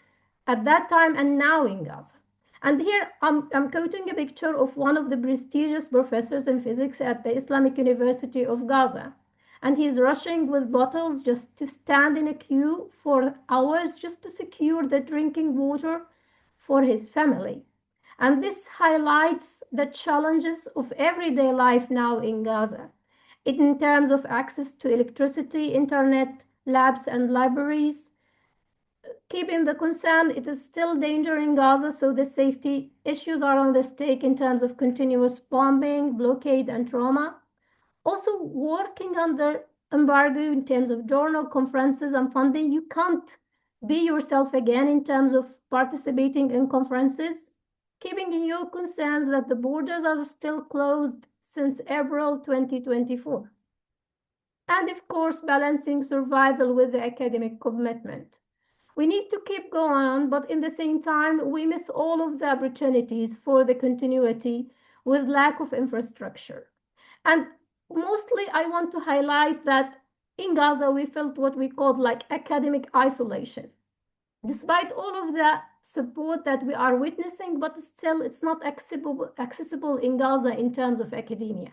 at that time and now in Gaza. And here I'm quoting a picture of one of the prestigious professors in physics at the Islamic University of Gaza. And he's rushing with bottles just to stand in a queue for hours just to secure the drinking water for his family. And this highlights the challenges of everyday life now in Gaza in terms of access to electricity, internet, labs, and libraries. Keeping the concern, it is still danger in Gaza, so the safety issues are on the stake in terms of continuous bombing, blockade, and trauma. Also, working under embargo in terms of journal conferences and funding, you can't be yourself again in terms of participating in conferences. Keeping in your concerns that the borders are still closed since April 2024. And of course, balancing survival with the academic commitment. We need to keep going on, but in the same time, we miss all of the opportunities for the continuity with lack of infrastructure. And mostly, I want to highlight that in Gaza, we felt what we called like academic isolation. Despite all of the support that we are witnessing, but still it's not accessible in Gaza in terms of academia.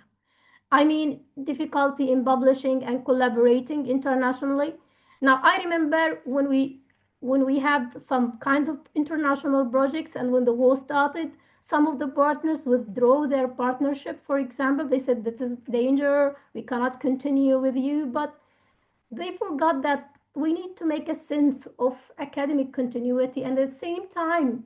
I mean, difficulty in publishing and collaborating internationally. Now, I remember when we when we have some kinds of international projects and when the war started, some of the partners withdraw their partnership. For example, they said, this is danger, we cannot continue with you, but they forgot that we need to make a sense of academic continuity, and at the same time,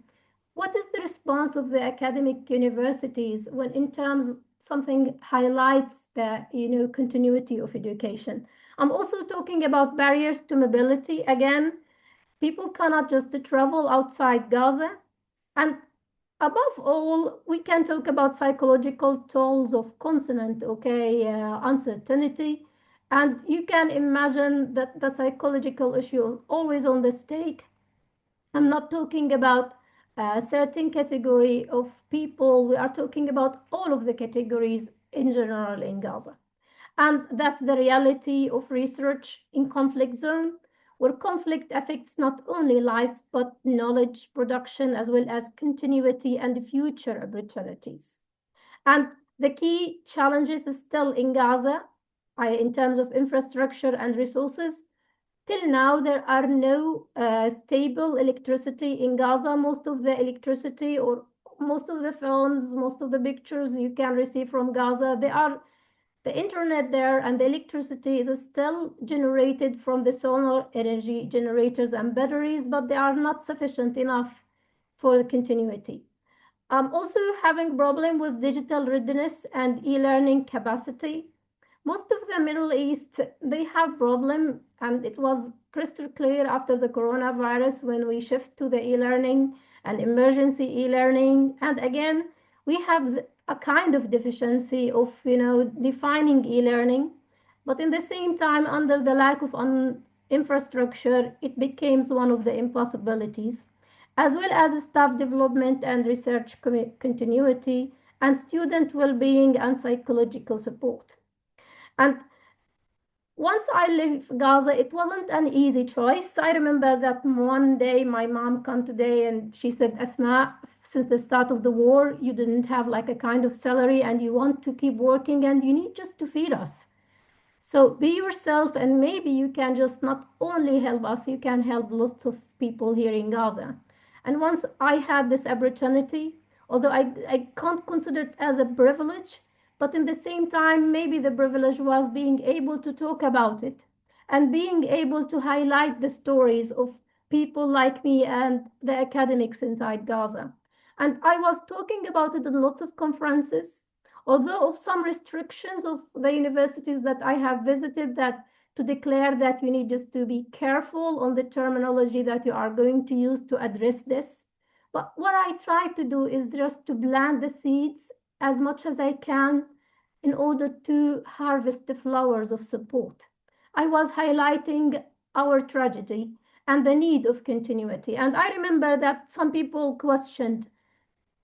what is the response of the academic universities when in terms something highlights the continuity of education? I'm also talking about barriers to mobility. Again, people cannot just travel outside Gaza. And above all, we can talk about psychological tolls of constant, uncertainty. And you can imagine that the psychological issue is always on the stake. I'm not talking about a certain category of people. We are talking about all of the categories in general in Gaza. And that's the reality of research in conflict zone, where conflict affects not only lives, but knowledge production, as well as continuity and future opportunities. And the key challenges is still in Gaza, in terms of infrastructure and resources. Till now, there are no stable electricity in Gaza. Most of the electricity or most of the films, most of the pictures you can receive from Gaza, the internet there and the electricity is still generated from the solar energy generators and batteries, but they are not sufficient enough for the continuity. Also having problem with digital readiness and e-learning capacity. Most of the Middle East, they have problem, and it was crystal clear after the coronavirus when we shift to the e-learning and emergency e-learning. And again, we have a kind of deficiency of, defining e-learning, but in the same time, under the lack of infrastructure, it becomes one of the impossibilities, as well as staff development and research continuity and student well-being and psychological support. And once I left Gaza, it wasn't an easy choice. I remember that one day my mom came today and she said, Asmaa, since the start of the war, you didn't have like a kind of salary and you want to keep working and you need just to feed us. So be yourself, and maybe you can just not only help us, you can help lots of people here in Gaza. And once I had this opportunity, although I can't consider it as a privilege, but in the same time, maybe the privilege was being able to talk about it and being able to highlight the stories of people like me and the academics inside Gaza. And I was talking about it in lots of conferences, although of some restrictions of the universities that I have visited, that to declare that you need just to be careful on the terminology that you are going to use to address this. But what I try to do is just to plant the seeds as much as I can in order to harvest the flowers of support. I was highlighting our tragedy and the need of continuity. And I remember that some people questioned,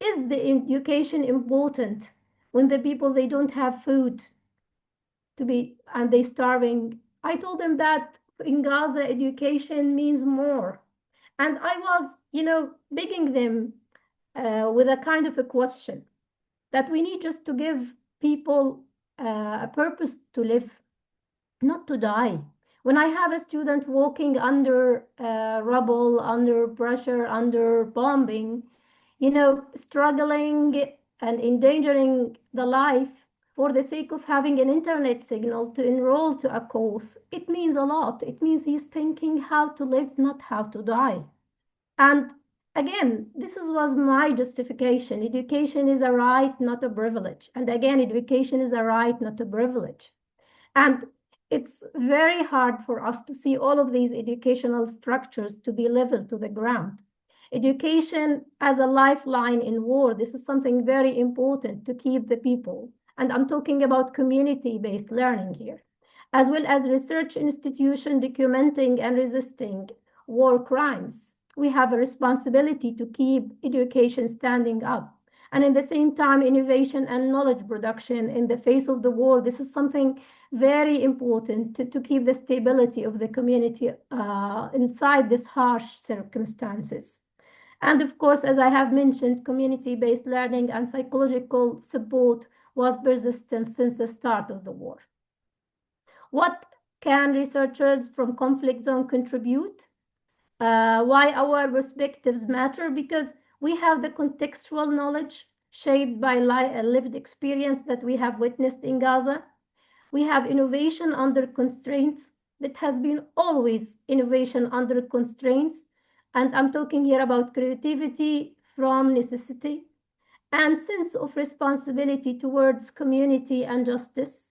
is the education important when the people, they don't have food to be and they starving? I told them that in Gaza education means more. And I was, begging them with a kind of a question that we need just to give people a purpose to live, not to die. When I have a student walking under rubble, under pressure, under bombing, struggling and endangering the life for the sake of having an internet signal to enroll to a course, it means a lot. It means he's thinking how to live, not how to die. And again, was my justification. Education is a right, not a privilege. And again, education is a right, not a privilege. And it's very hard for us to see all of these educational structures to be leveled to the ground. Education as a lifeline in war, this is something very important to keep the people. And I'm talking about community-based learning here, as well as research institution documenting and resisting war crimes. We have a responsibility to keep education standing up. And in the same time, innovation and knowledge production in the face of the war, this is something very important to keep the stability of the community inside these harsh circumstances. And of course, as I have mentioned, community-based learning and psychological support was persistent since the start of the war. What can researchers from conflict zone contribute? Why our perspectives matter? Because we have the contextual knowledge shaped by lived experience that we have witnessed in Gaza. We have innovation under constraints. That has been always innovation under constraints. And I'm talking here about creativity from necessity and sense of responsibility towards community and justice,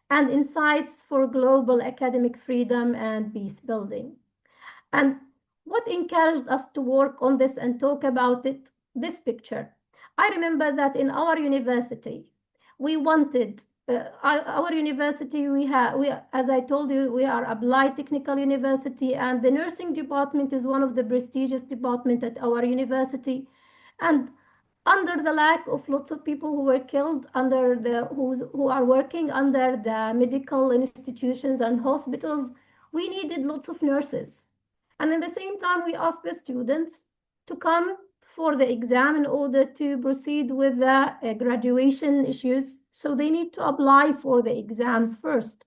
and insights for global academic freedom and peace building. And what encouraged us to work on this and talk about it, this picture. I remember that in our university, we wanted, our university, as I told you, we are applied technical university, and the nursing department is one of the prestigious departments at our university. And under the lack of lots of people who were killed who are working under the medical institutions and hospitals, we needed lots of nurses. And at the same time, we asked the students to come for the exam in order to proceed with the graduation issues. So they need to apply for the exams first.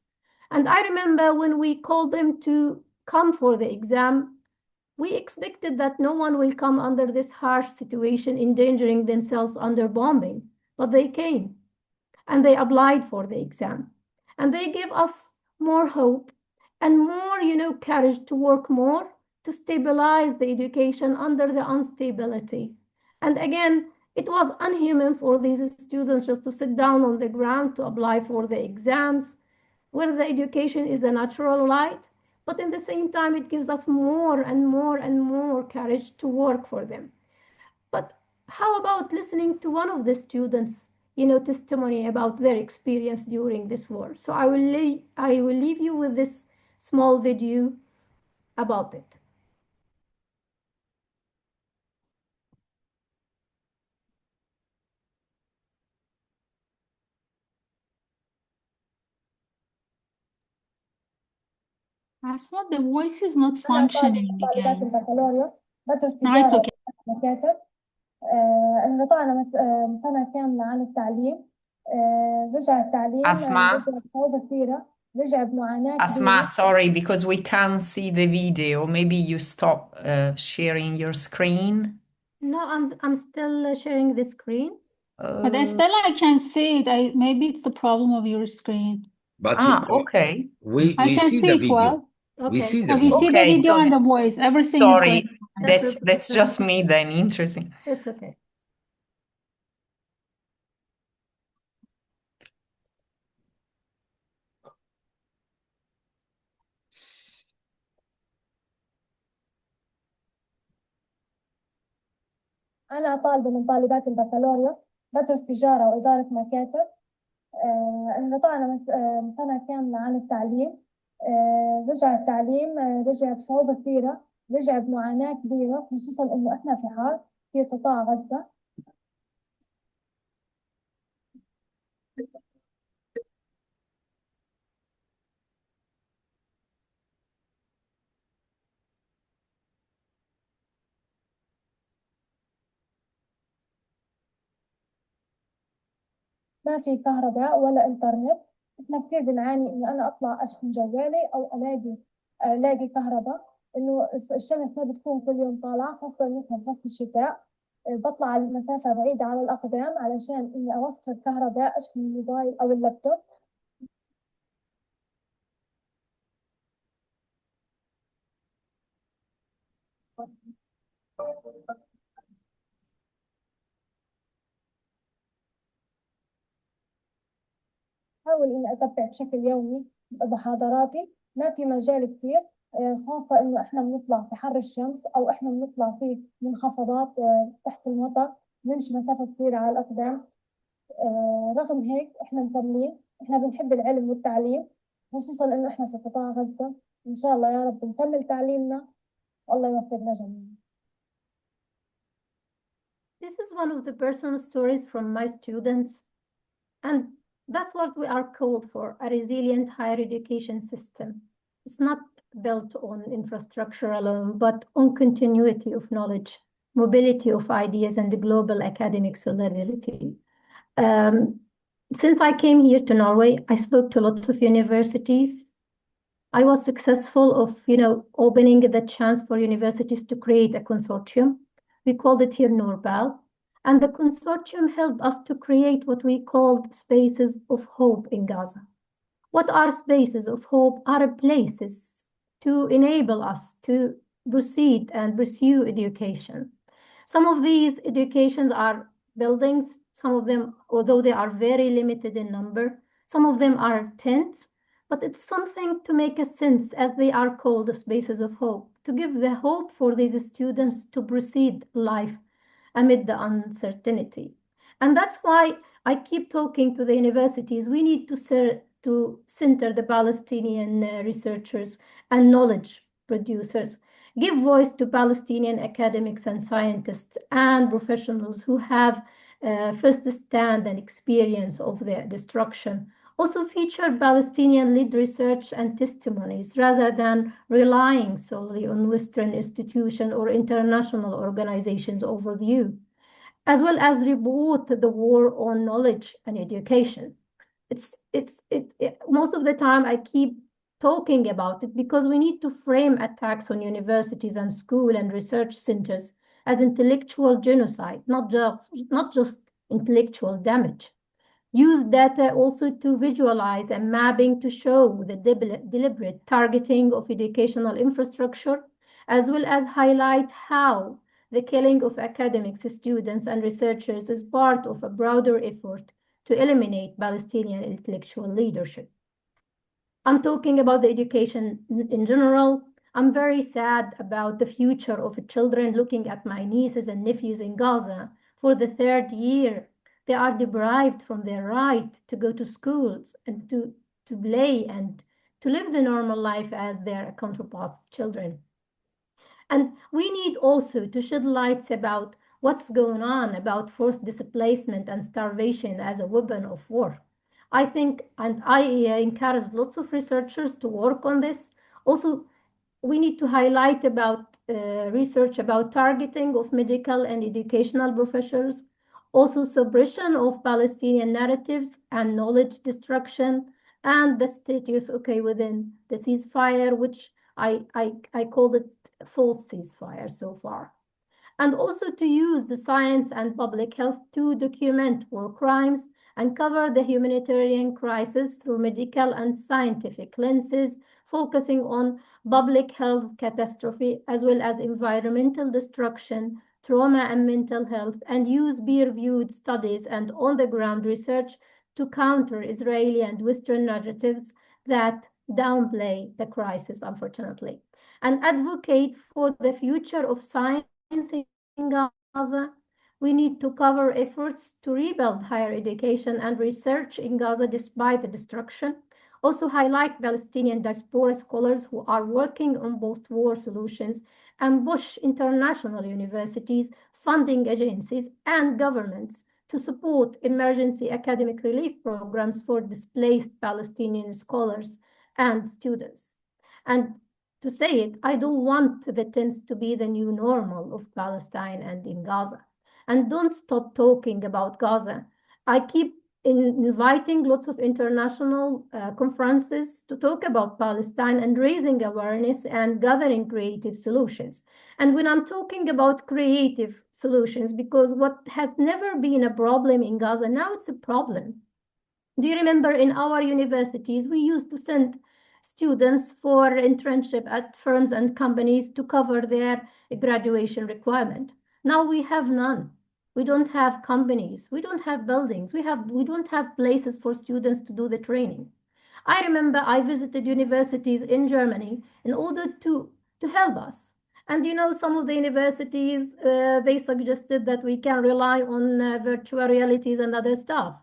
And I remember when we called them to come for the exam, we expected that no one will come under this harsh situation, endangering themselves under bombing. But they came and they applied for the exam. And they gave us more hope and more, courage to work more to stabilize the education under the instability. And again, it was unhuman for these students just to sit down on the ground to apply for the exams, where the education is a natural right. But in the same time, it gives us more and more and more courage to work for them. But how about listening to one of the students, testimony about their experience during this war? So I will leave you with this small video about it. Asma, the voice is not أنا طالبة functioning طالبات again. البكالوريوس بدرس No, it's تجارة okay. ومكاتب. انقطعنا سنة كاملة عن التعليم. رجع التعليم Asma, رجع بصعوبة كثيرة، رجع بمعاناة Asma, كبيرة. sorry, because we can't see the video. Maybe you stop sharing your screen. No, I'm still sharing the screen. But Estella, I can see it. Maybe it's the problem of your screen. But okay. we I can see see the it video. well. We Okay. see the So we video. see the Okay, video so and the voice. Everything is going sorry, on. that's just me then. Interesting. It's okay. أنا طالبة من طالبات البكالوريوس بدرس تجارة وإدارة مكاتب. انقطعنا سنة كاملة عن التعليم. رجع التعليم رجع بصعوبة كبيرة، رجع بمعاناة كبيرة، خصوصا إنه إحنا في حرب في قطاع غزة. ما في كهرباء ولا إنترنت. إحنا كثير بنعاني إني أنا أطلع أشحن جوالي أو ألاقي كهرباء، إنه الشمس ما بتكون كل يوم طالعة، خاصة إنه إحنا في فصل الشتاء. بطلع على مسافة بعيدة على الأقدام علشان إني أوصل الكهرباء أشحن الموبايل أو اللابتوب. أحاول إني أتبع بشكل يومي محاضراتي، ما في مجال كتير، خاصة إنه إحنا بنطلع في حر الشمس أو إحنا بنطلع في منخفضات تحت المطر، نمشي مسافة كبيرة على الأقدام. رغم هيك إحنا مكملين، إحنا بنحب العلم والتعليم، خصوصا إنه إحنا في قطاع غزة. إن شاء الله يا رب نكمل تعليمنا والله يوفقنا جميعا. This is one of the personal stories from my students, and that's what we are called for, a resilient higher education system. It's not built on infrastructure alone, but on continuity of knowledge, mobility of ideas, and the global academic solidarity. Since I came here to Norway, I spoke to lots of universities, I was successful of, opening the chance for universities to create a consortium. We called it here Nurbal. And the consortium helped us to create what we called spaces of hope in Gaza. What are spaces of hope? Are places to enable us to proceed and pursue education. Some of these educations are buildings, some of them, although they are very limited in number, some of them are tents, but it's something to make a sense, as they are called spaces of hope, to give the hope for these students to proceed life amid the uncertainty. And that's why I keep talking to the universities. We need to center the Palestinian researchers and knowledge producers, give voice to Palestinian academics and scientists and professionals who have first-hand and experience of the destruction. Also feature Palestinian-led research and testimonies rather than relying solely on Western institutions or international organizations' overview, as well as report the war on knowledge and education. Most of the time I keep talking about it because we need to frame attacks on universities and school and research centers as intellectual genocide, not just intellectual damage. Use data also to visualize and mapping to show the deliberate targeting of educational infrastructure, as well as highlight how the killing of academics, students, and researchers is part of a broader effort to eliminate Palestinian intellectual leadership. I'm talking about the education in general. I'm very sad about the future of children. Looking at my nieces and nephews in Gaza for the third year, they are deprived from their right to go to schools and to play and to live the normal life as their counterparts' children. And we need also to shed lights about what's going on about forced displacement and starvation as a weapon of war. I think, and I encourage lots of researchers to work on this. Also, we need to highlight about research about targeting of medical and educational professionals, also suppression of Palestinian narratives and knowledge destruction, and the status, within the ceasefire, which I called it false ceasefire so far. And also to use the science and public health to document war crimes and cover the humanitarian crisis through medical and scientific lenses, focusing on public health catastrophe as well as environmental destruction, trauma and mental health, and use peer-reviewed studies and on-the-ground research to counter Israeli and Western narratives that downplay the crisis, unfortunately, and advocate for the future of science in Gaza. We need to cover efforts to rebuild higher education and research in Gaza despite the destruction. Also highlight Palestinian diaspora scholars who are working on post-war solutions and push international universities, funding agencies, and governments to support emergency academic relief programs for displaced Palestinian scholars and students. And to say it, I don't want the tents to be the new normal of Palestine and in Gaza. And don't stop talking about Gaza. I keep inviting lots of international conferences to talk about Palestine and raising awareness and gathering creative solutions. And when I'm talking about creative solutions, because what has never been a problem in Gaza, now it's a problem. Do you remember in our universities, we used to send students for internship at firms and companies to cover their graduation requirement? Now we have none. We don't have companies. We don't have buildings. We don't have places for students to do the training. I remember I visited universities in Germany in order to help us. And some of the universities, they suggested that we can rely on virtual realities and other stuff.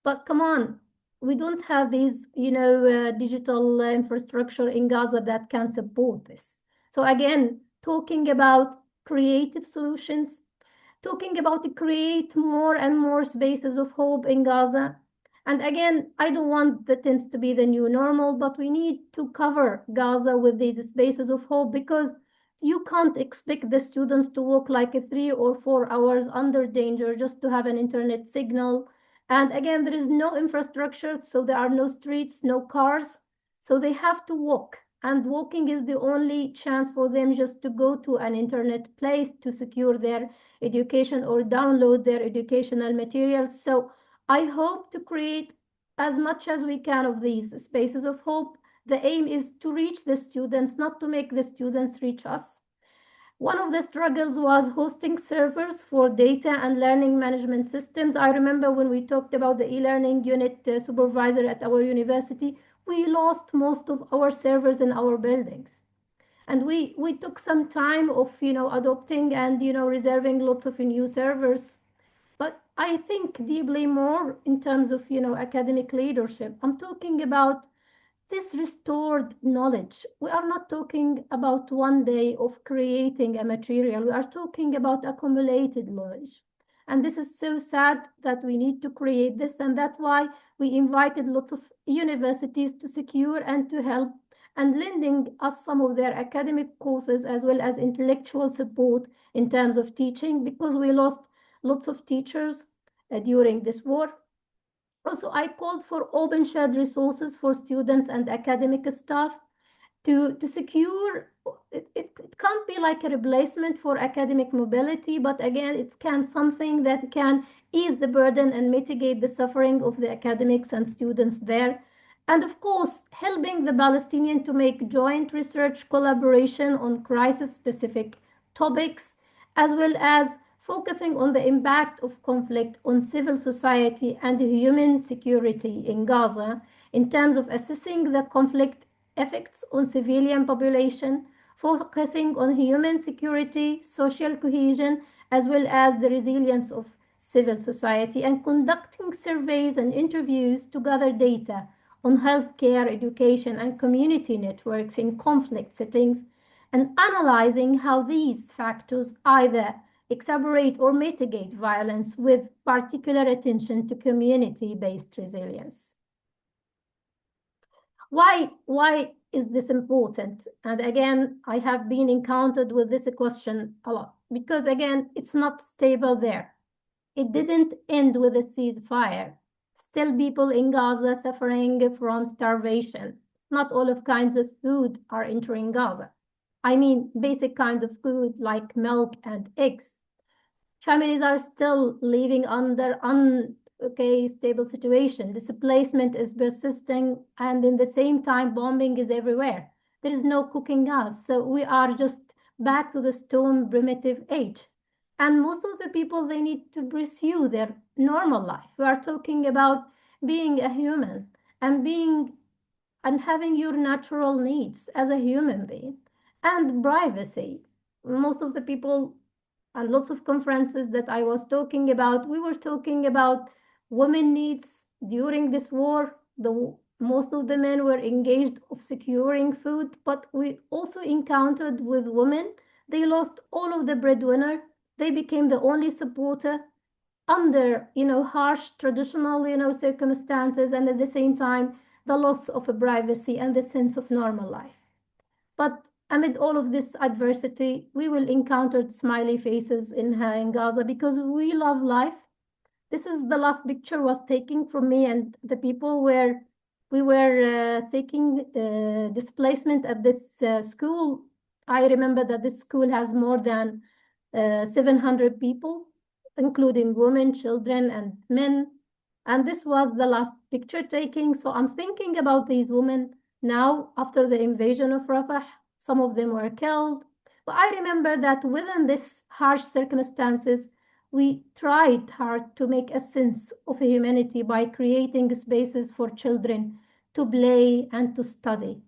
But come on, we don't have these, digital infrastructure in Gaza that can support this. So again, talking about creative solutions, talking about to create more and more spaces of hope in Gaza. And again, I don't want the tents to be the new normal, but we need to cover Gaza with these spaces of hope, because you can't expect the students to walk like 3 or 4 hours under danger just to have an internet signal. And again, there is no infrastructure, so there are no streets, no cars. So they have to walk and walking is the only chance for them just to go to an internet place to secure their education or download their educational materials. So I hope to create as much as we can of these spaces of hope. The aim is to reach the students, not to make the students reach us. One of the struggles was hosting servers for data and learning management systems. I remember when we talked about the e-learning unit supervisor at our university, we lost most of our servers in our buildings. And we took some time of, adopting and, reserving lots of new servers. But I think deeply more in terms of, academic leadership. I'm talking about this restored knowledge. We are not talking about one day of creating a material. We are talking about accumulated knowledge. And this is so sad that we need to create this. And that's why we invited lots of universities to secure and to help and lending us some of their academic courses as well as intellectual support in terms of teaching, because we lost lots of teachers during this war. Also, I called for open shared resources for students and academic staff to secure. It can't be like a replacement for academic mobility, but again, it can something that can ease the burden and mitigate the suffering of the academics and students there. And of course, helping the Palestinian to make joint research collaboration on crisis-specific topics, as well as focusing on the impact of conflict on civil society and human security in Gaza in terms of assessing the conflict effects on civilian population, focusing on human security, social cohesion, as well as the resilience of civil society, and conducting surveys and interviews to gather data on healthcare, education, and community networks in conflict settings, and analyzing how these factors either exacerbate or mitigate violence with particular attention to community-based resilience. Why is this important? And again, I have been encountered with this question a lot, because again, it's not stable there. It didn't end with a ceasefire. Still people in Gaza suffering from starvation. Not all of kinds of food are entering Gaza. I mean, basic kind of food like milk and eggs. Families are still living under stable situation. Displacement is persisting, and in the same time, bombing is everywhere. There is no cooking gas, so we are just back to the stone primitive age. And most of the people, they need to pursue their normal life. We are talking about being a human and having your natural needs as a human being and privacy. Most of the people and lots of conferences that I was talking about, we were talking about women needs during this war. Most of the men were engaged of securing food, but we also encountered with women. They lost all of the breadwinner. They became the only supporter under, harsh traditional, circumstances, and at the same time, the loss of a privacy and the sense of normal life. But amid all of this adversity, we will encounter smiley faces in Gaza because we love life. This is the last picture was taken from me and the people where we were seeking displacement at this school. I remember that this school has more than 700 people, including women, children, and men. And this was the last picture taking. So I'm thinking about these women now after the invasion of Rafah. Some of them were killed. But I remember that within these harsh circumstances, we tried hard to make a sense of humanity by creating spaces for children to play and to study.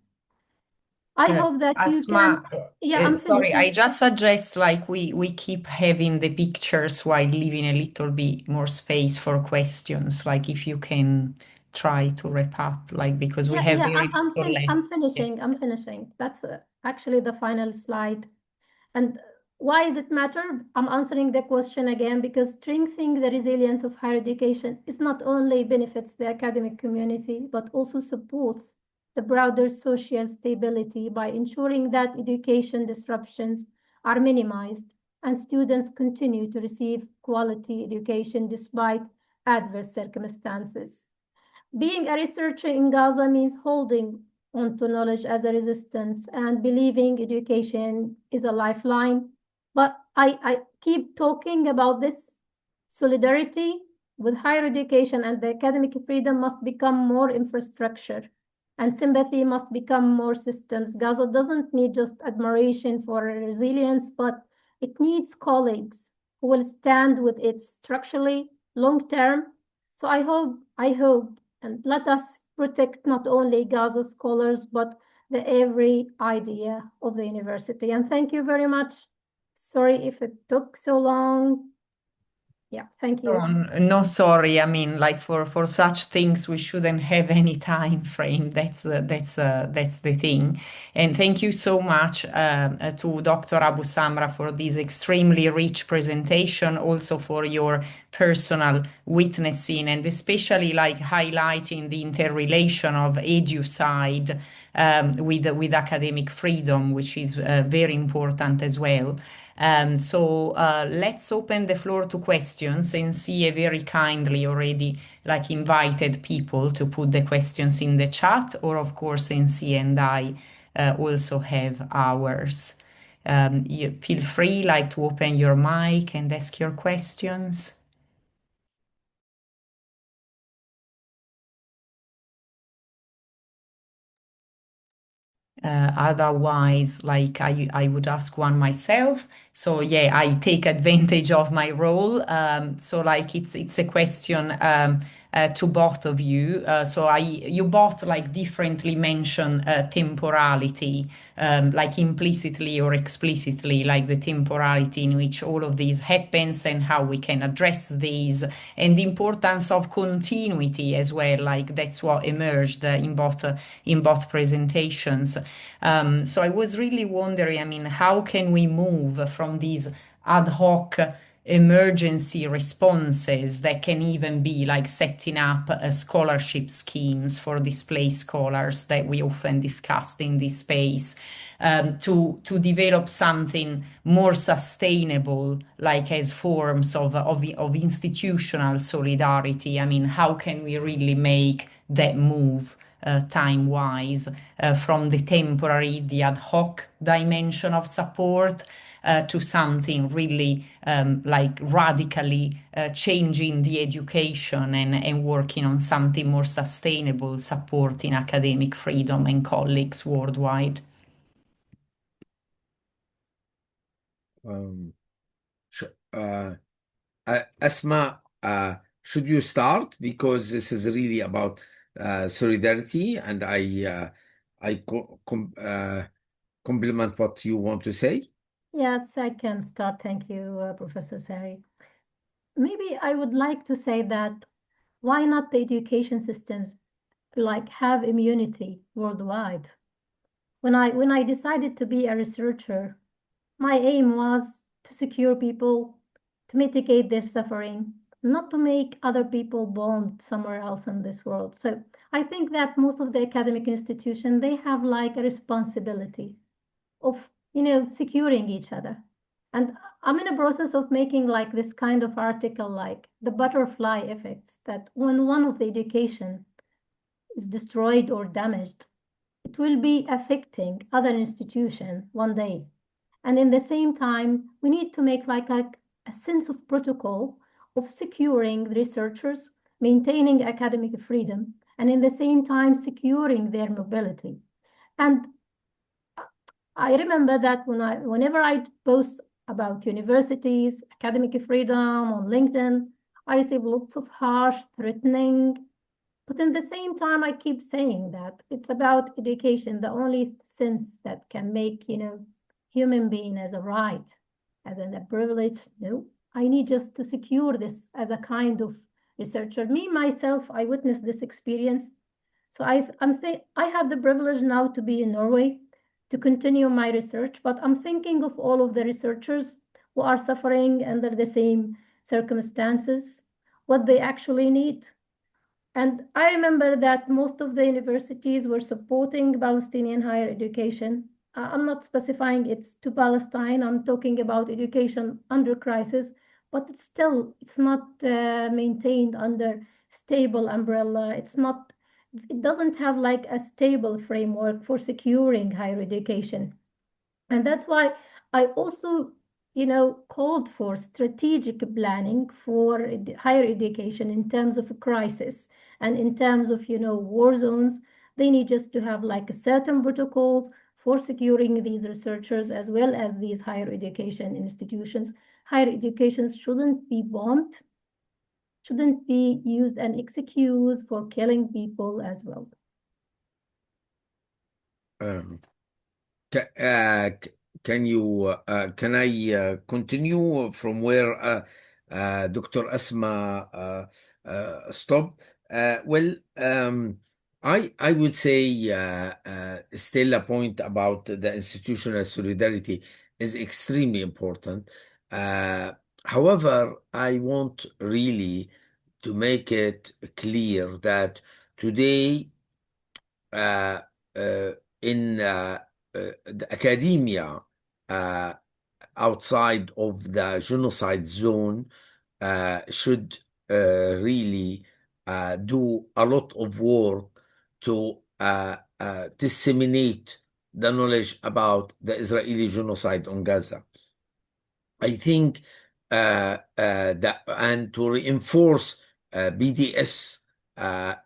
I hope that you can. Asma, Yeah, I'm sorry, I finishing. just suggest like we keep having the pictures while leaving a little bit more space for questions. Like if you can try to wrap up, like because we have very little left. I'm finishing. I'm finishing. That's actually the final slide. And why does it matter? I'm answering the question again because strengthening the resilience of higher education is not only benefits the academic community, but also supports the broader social stability by ensuring that education disruptions are minimized and students continue to receive quality education despite adverse circumstances. Being a researcher in Gaza means holding onto knowledge as a resistance and believing education is a lifeline. But I keep talking about this solidarity with higher education, and the academic freedom must become more infrastructure and sympathy must become more systems. Gaza doesn't need just admiration for resilience, but it needs colleagues who will stand with it structurally, long term. So I hope, and let us protect not only Gaza scholars, but the every idea of the university. And thank you very much. Sorry if it took so long. Yeah, thank you. Oh, no, sorry. I mean, like for such things, we shouldn't have any time frame. That's the thing. And thank you so much to Dr. Abusamra for this extremely rich presentation, also for your personal witnessing and especially like highlighting the interrelation of edu side with academic freedom, which is very important as well. So let's open the floor to questions and see very kindly already like invited people to put the questions in the chat, or of course NC and I also have ours. You feel free like to open your mic and ask your questions. Otherwise, like I would ask one myself. So yeah, I take advantage of my role. So like it's a question to both of you. So you both like differently mention temporality, like implicitly or explicitly, like the temporality in which all of these happens and how we can address these, and the importance of continuity as well. Like that's what emerged in both presentations. So I was really wondering, I mean, how can we move from these ad hoc emergency responses that can even be like setting up scholarship schemes for displaced scholars that we often discussed in this space, to develop something more sustainable, like as forms of institutional solidarity? I mean, how can we really make that move time-wise from the temporary, the ad hoc dimension of support to something really like radically changing the education and working on something more sustainable, supporting academic freedom and colleagues worldwide? Sure. Asma, should you start? Because this is really about solidarity, and I compliment what you want to say. Yes, I can start. Thank you, Professor Sari. Maybe I would like to say that why not the education systems like have immunity worldwide? When I decided to be a researcher, my aim was to secure people, to mitigate their suffering, not to make other people bombed somewhere else in this world. So I think that most of the academic institutions, they have like a responsibility of, securing each other. And I'm in a process of making like this kind of article, like the butterfly effects, that when one of the education is destroyed or damaged, it will be affecting other institutions one day. And in the same time, we need to make like a sense of protocol of securing the researchers, maintaining academic freedom, and in the same time securing their mobility. And I remember that whenever I post about universities, academic freedom on LinkedIn, I receive lots of harsh, threatening. But in the same time, I keep saying that it's about education, the only sense that can make, human being as a right, as a privilege. No, I need just to secure this as a kind of researcher. Me, myself, I witnessed this experience. So I have the privilege now to be in Norway to continue my research, but I'm thinking of all of the researchers who are suffering under the same circumstances, what they actually need. And I remember that most of the universities were supporting Palestinian higher education. I'm not specifying it's to Palestine. I'm talking about education under crisis, but it's not maintained under stable umbrella. It's not it doesn't have like a stable framework for securing higher education. And that's why I also, called for strategic planning for higher education in terms of a crisis and in terms of, war zones. They need just to have like a certain protocols for securing these researchers as well as these higher education institutions. Higher education shouldn't be bombed, shouldn't be used an excuse for killing people as well. Um, can I continue from where Dr. Asma stopped? Well, I would say still a point about the institutional solidarity is extremely important. Uh, However, I want really to make it clear that today uh, uh, in the academia uh, outside of the genocide zone should really do a lot of work to disseminate the knowledge about the Israeli genocide on Gaza. I think that, and to reinforce BDS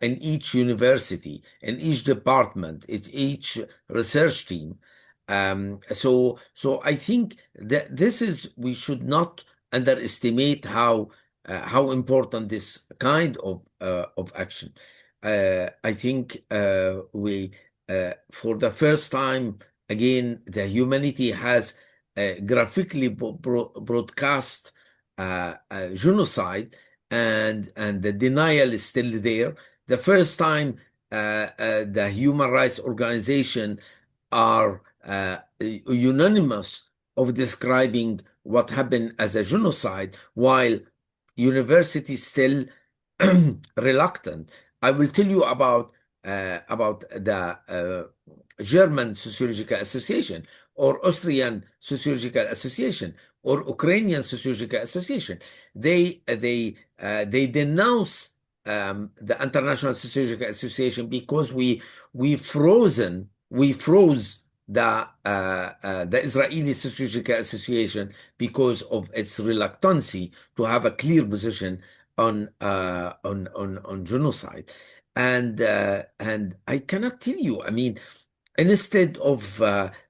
in each university, in each department, in each research team. So I think that this is, we should not underestimate how important this kind of action. I think we for the first time again the humanity has graphically broadcast genocide, and the denial is still there. The first time the human rights organization are unanimous of describing what happened as a genocide, while universities still reluctant. I will tell you about the German Sociological Association, or Austrian Sociological Association, or Ukrainian Sociological Association. They denounce the International Sociological Association because we froze the Israeli Sociological Association because of its reluctancy to have a clear position on genocide. And I cannot tell you, I mean, instead of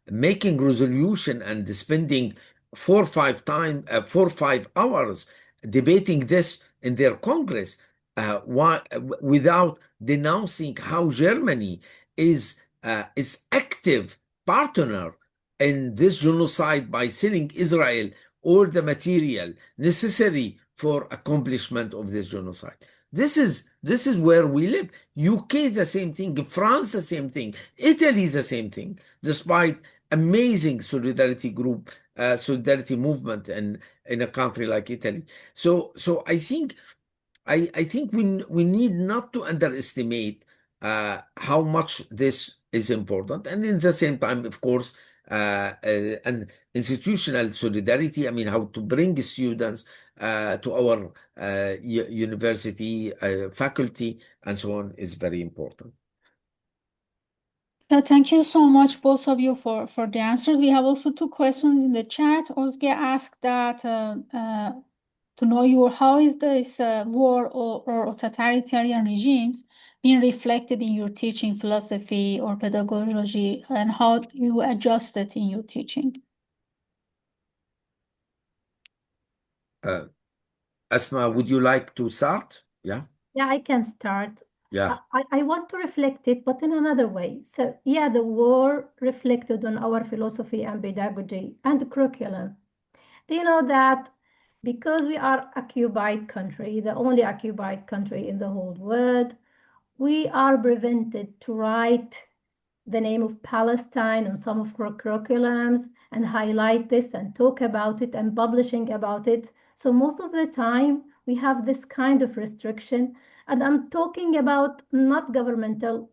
making resolution and spending 4 or 5 hours debating this in their Congress, without denouncing how Germany is active partner in this genocide by selling Israel all the material necessary for accomplishment of this genocide. This is where we live. UK the same thing, France the same thing, Italy the same thing, despite amazing solidarity group, solidarity movement in a country like Italy. So I think we need not to underestimate how much this is important, and in the same time, of course, and institutional solidarity. I mean, how to bring students to our university faculty and so on is very important. Thank you so much, both of you, for the answers. We have also 2 questions in the chat. Ozge asked that to know how is this war or totalitarian regimes being reflected in your teaching philosophy or pedagogy, and how you adjust it in your teaching? Asma, would you like to start? Yeah. Yeah, I can start. Yeah. I want to reflect it, but in another way. So, yeah, the war reflected on our philosophy and pedagogy and curriculum. Do you know that because we are occupied country, the only occupied country in the whole world, we are prevented to write the name of Palestine on some of our curriculums and highlight this and talk about it and publishing about it. So most of the time we have this kind of restriction, and I'm talking about not governmental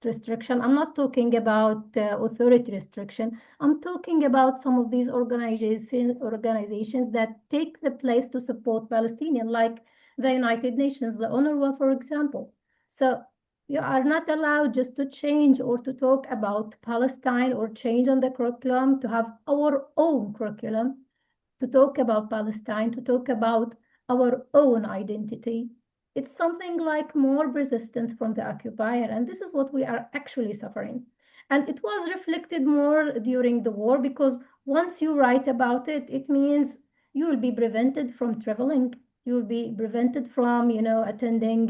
restriction. I'm not talking about authority restriction. I'm talking about some of these organizations that take the place to support Palestinian, like the United Nations, the UNRWA, for example. So You are not allowed just to change or to talk about Palestine or change on the curriculum, to have our own curriculum, to talk about Palestine, to talk about our own identity. It's something like more resistance from the occupier, and this is what we are actually suffering. And it was reflected more during the war, because once you write about it, it means you will be prevented from traveling, you will be prevented from, attending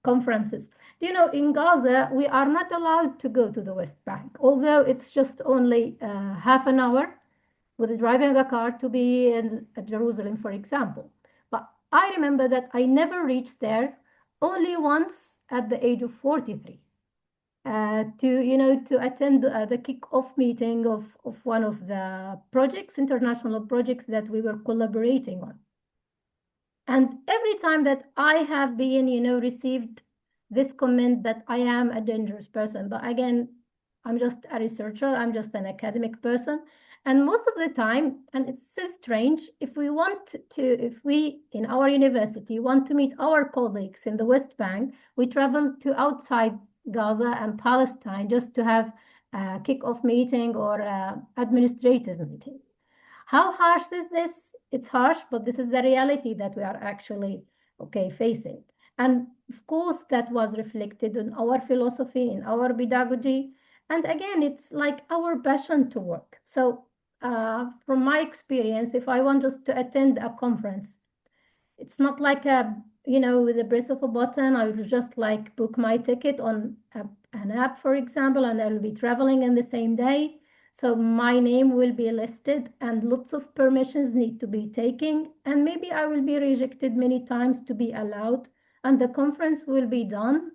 conferences. In Gaza, we are not allowed to go to the West Bank, although it's just only half an hour with driving a car to be in Jerusalem, for example. But I remember that I never reached there, only once at the age of 43, to attend the kick-off meeting of one of the projects, international projects that we were collaborating on. And every time that I have been, received this comment that I am a dangerous person, but again, I'm just a researcher, I'm just an academic person. And most of the time, and it's so strange, if we in our university want to meet our colleagues in the West Bank, we travel to outside Gaza and Palestine just to have a kick-off meeting or administrative meeting. How harsh is this? It's harsh, but this is the reality that we are actually facing. And of course, that was reflected in our philosophy, in our pedagogy. And again, it's like our passion to work. So from my experience, if I want just to attend a conference, it's not like with the press of a button. I will just like book my ticket on an app, for example, and I will be traveling in the same day. So my name will be listed and lots of permissions need to be taken. And maybe I will be rejected many times to be allowed. And the conference will be done.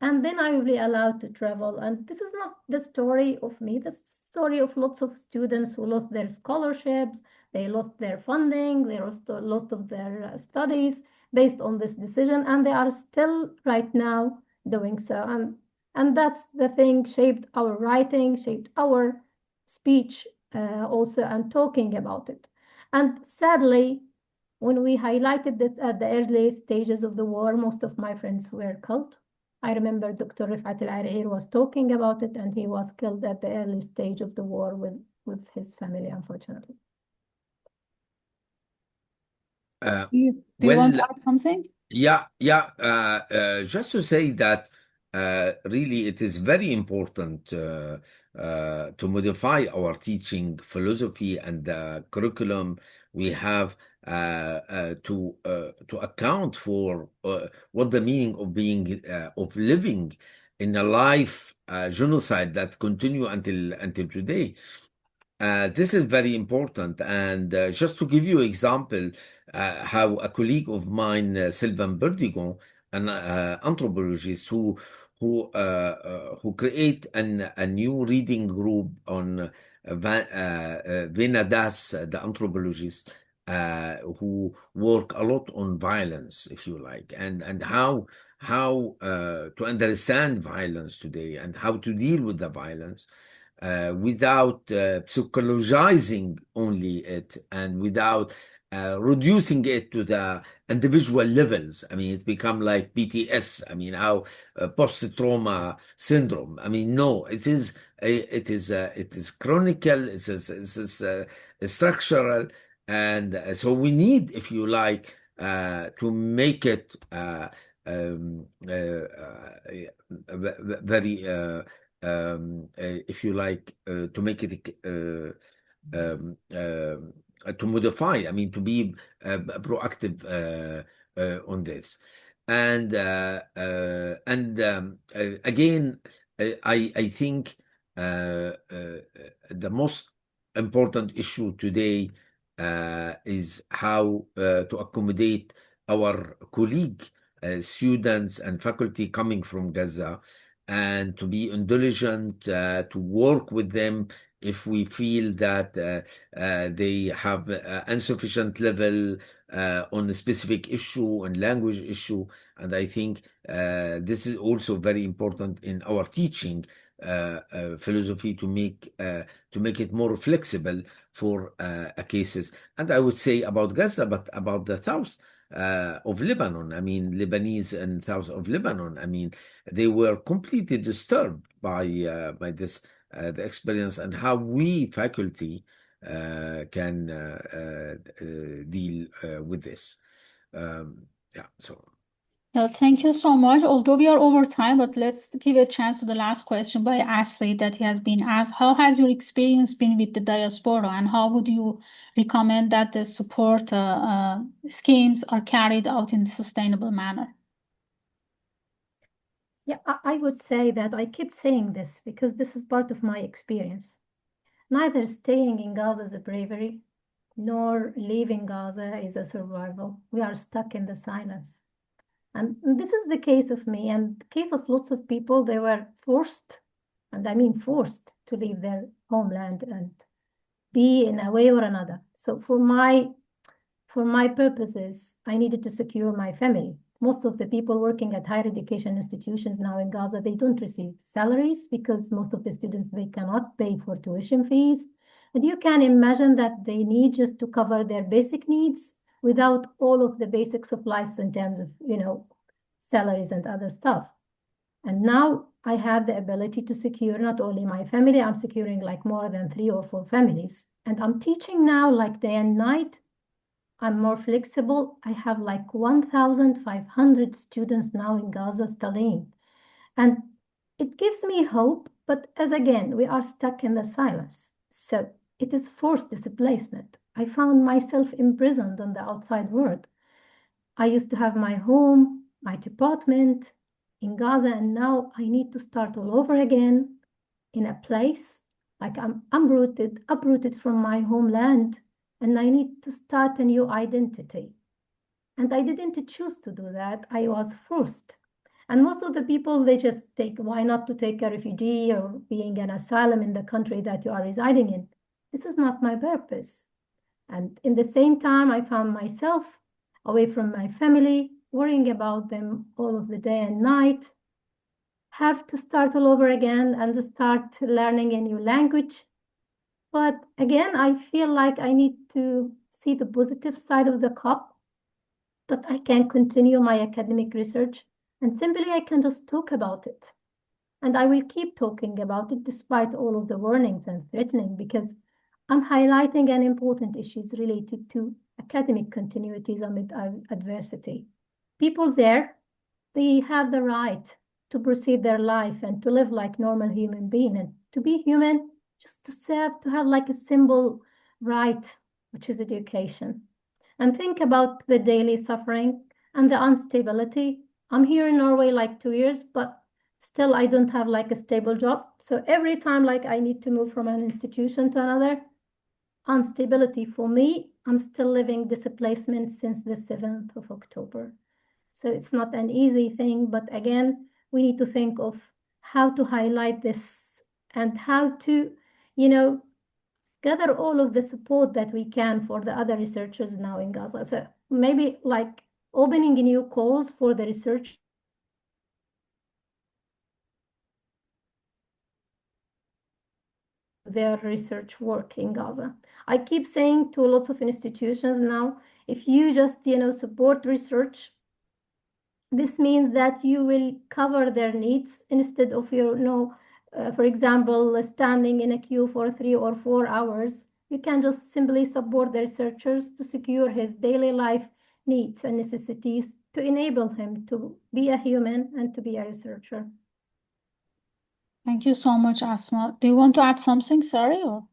And then I will be allowed to travel. And this is not the story of me. The story of lots of students who lost their scholarships, they lost their funding, they lost of their studies based on this decision, and they are still right now doing so. And that's the thing, shaped our writing, shaped our speech also, and talking about it. And sadly, when we highlighted that at the early stages of the war, most of my friends were killed. I remember Dr. Rifat Al-Ar'ir was talking about it, and he was killed at the early stage of the war with his family, unfortunately. Do you want to add something? Yeah. Just to say that really it is very important to modify our teaching philosophy and the curriculum we have to account for what the meaning of being of living in a life genocide that continue until today. This is very important. And just to give you an example, how a colleague of mine, Sylvain Berdigon, an anthropologist who create a new reading group on Venadas, the anthropologist, who work a lot on violence, if you like, and how to understand violence today and how to deal with the violence without psychologizing only it, and without reducing it to the individual levels. I mean, it become like PTS. I mean, how post-trauma syndrome. I mean, no, it is chronicle. It is structural, and so we need, if you like, to make it very. If you like, to make it to modify, I mean, to be proactive on this. And again, I think the most important issue today is how to accommodate our colleague students and faculty coming from Gaza, and to be indulgent, to work with them if we feel that they have insufficient level on a specific issue and language issue. And I think this is also very important in our teaching philosophy, to make it more flexible for cases. And I would say about Gaza, but about the South of Lebanon. I mean, Lebanese and south of Lebanon. I mean, they were completely disturbed by this the experience and how we faculty can deal with this. Yeah. So. Thank you so much. Although we are over time, but let's give a chance to the last question by Ashley that he has been asked. How has your experience been with the diaspora, and how would you recommend that the support schemes are carried out in a sustainable manner? Yeah, I would say that I keep saying this because this is part of my experience. Neither staying in Gaza is a bravery, nor leaving Gaza is a survival. We are stuck in the silence. And this is the case of me and the case of lots of people. They were forced, and I mean forced, to leave their homeland and be in a way or another. So for my purposes, I needed to secure my family. Most of the people working at higher education institutions now in Gaza, they don't receive salaries because most of the students, they cannot pay for tuition fees. And you can imagine that they need just to cover their basic needs without all of the basics of life in terms of, salaries and other stuff. And now I have the ability to secure not only my family, I'm securing like more than 3 or 4 families. And I'm teaching now like day and night. I'm more flexible. I have like 1,500 students now in Gaza studying. And it gives me hope, but as again, we are stuck in the silence. So it is forced displacement. I found myself imprisoned on the outside world. I used to have my home, my department in Gaza, and now I need to start all over again in a place like I'm uprooted from my homeland, and I need to start a new identity. And I didn't choose to do that. I was forced. And most of the people, they just why not to take a refugee or being an asylum in the country that you are residing in? This is not my purpose. And in the same time, I found myself away from my family, worrying about them all of the day and night, have to start all over again and start learning a new language. But again, I feel like I need to see the positive side of the cup, that I can continue my academic research and simply I can just talk about it. And I will keep talking about it despite all of the warnings and threatening, because I'm highlighting an important issues related to academic continuities amid adversity. People there, they have the right to proceed their life and to live like normal human being, and to be human, just to have like a simple right, which is education. And think about the daily suffering and the instability. I'm here in Norway like 2 years, but still I don't have like a stable job. So every time like I need to move from an institution to another, instability for me, I'm still living displacement since the 7th of October. So it's not an easy thing, but again, we need to think of how to highlight this and how to, gather all of the support that we can for the other researchers now in Gaza. So maybe like opening new calls for the research their research work in Gaza. I keep saying to lots of institutions now, if you just, support research, this means that you will cover their needs instead of for example, standing in a queue for 3 or 4 hours. You can just simply support the researchers to secure his daily life needs and necessities to enable him to be a human and to be a researcher. Thank you so much, Asmaa. Do you want to add something, Sari? Or?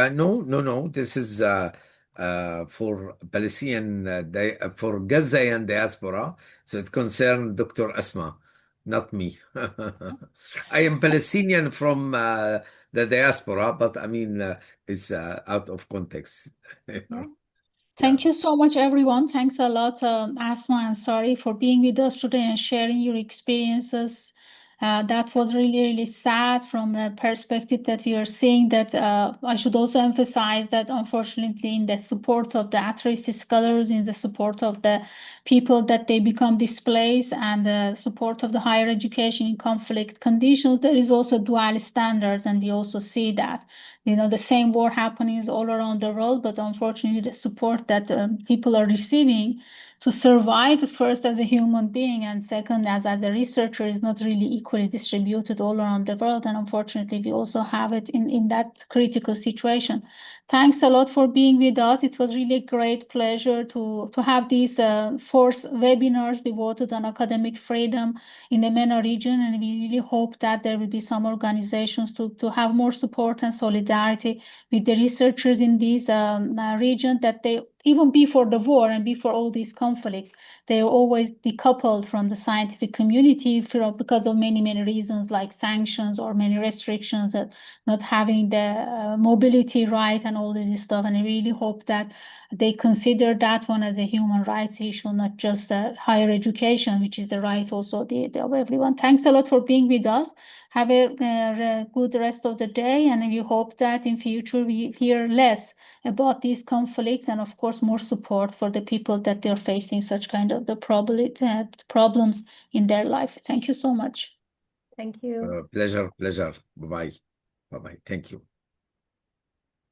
No. This is for Palestinian, for Gazayan diaspora. So it concerns Dr. Asmaa, not me. I am Palestinian from the diaspora, but I mean, it's out of context. Thank you so much, everyone. Thanks a lot, Asmaa and Sari, for being with us today and sharing your experiences. That was really, really sad from the perspective that we are seeing that I should also emphasize that unfortunately in the support of the at-risk scholars, in the support of the people that they become displaced and the support of the higher education in conflict conditions, there is also dual standards, and we also see that. the same war happenings all around the world, but unfortunately the support that people are receiving to survive first as a human being and second as a researcher is not really equally distributed all around the world. And unfortunately, we also have it in that critical situation. Thanks a lot for being with us. It was really a great pleasure to have these 4 webinars devoted on academic freedom in the MENA region. And we really hope that there will be some organizations to have more support and solidarity with the researchers in this region, that they, even before the war and before all these conflicts, they are always decoupled from the scientific community because of many reasons like sanctions or many restrictions, not having the mobility right and all this stuff. And I really hope that they consider that one as a human rights issue, not just higher education, which is the right also of everyone. Thanks a lot for being with us. Have a good rest of the day, and we hope that in future we hear less about these conflicts and of course more support for the people that they're facing such kind of the problems in their life. Thank you so much. Thank you. Pleasure. Bye-bye. Bye-bye. Thank you.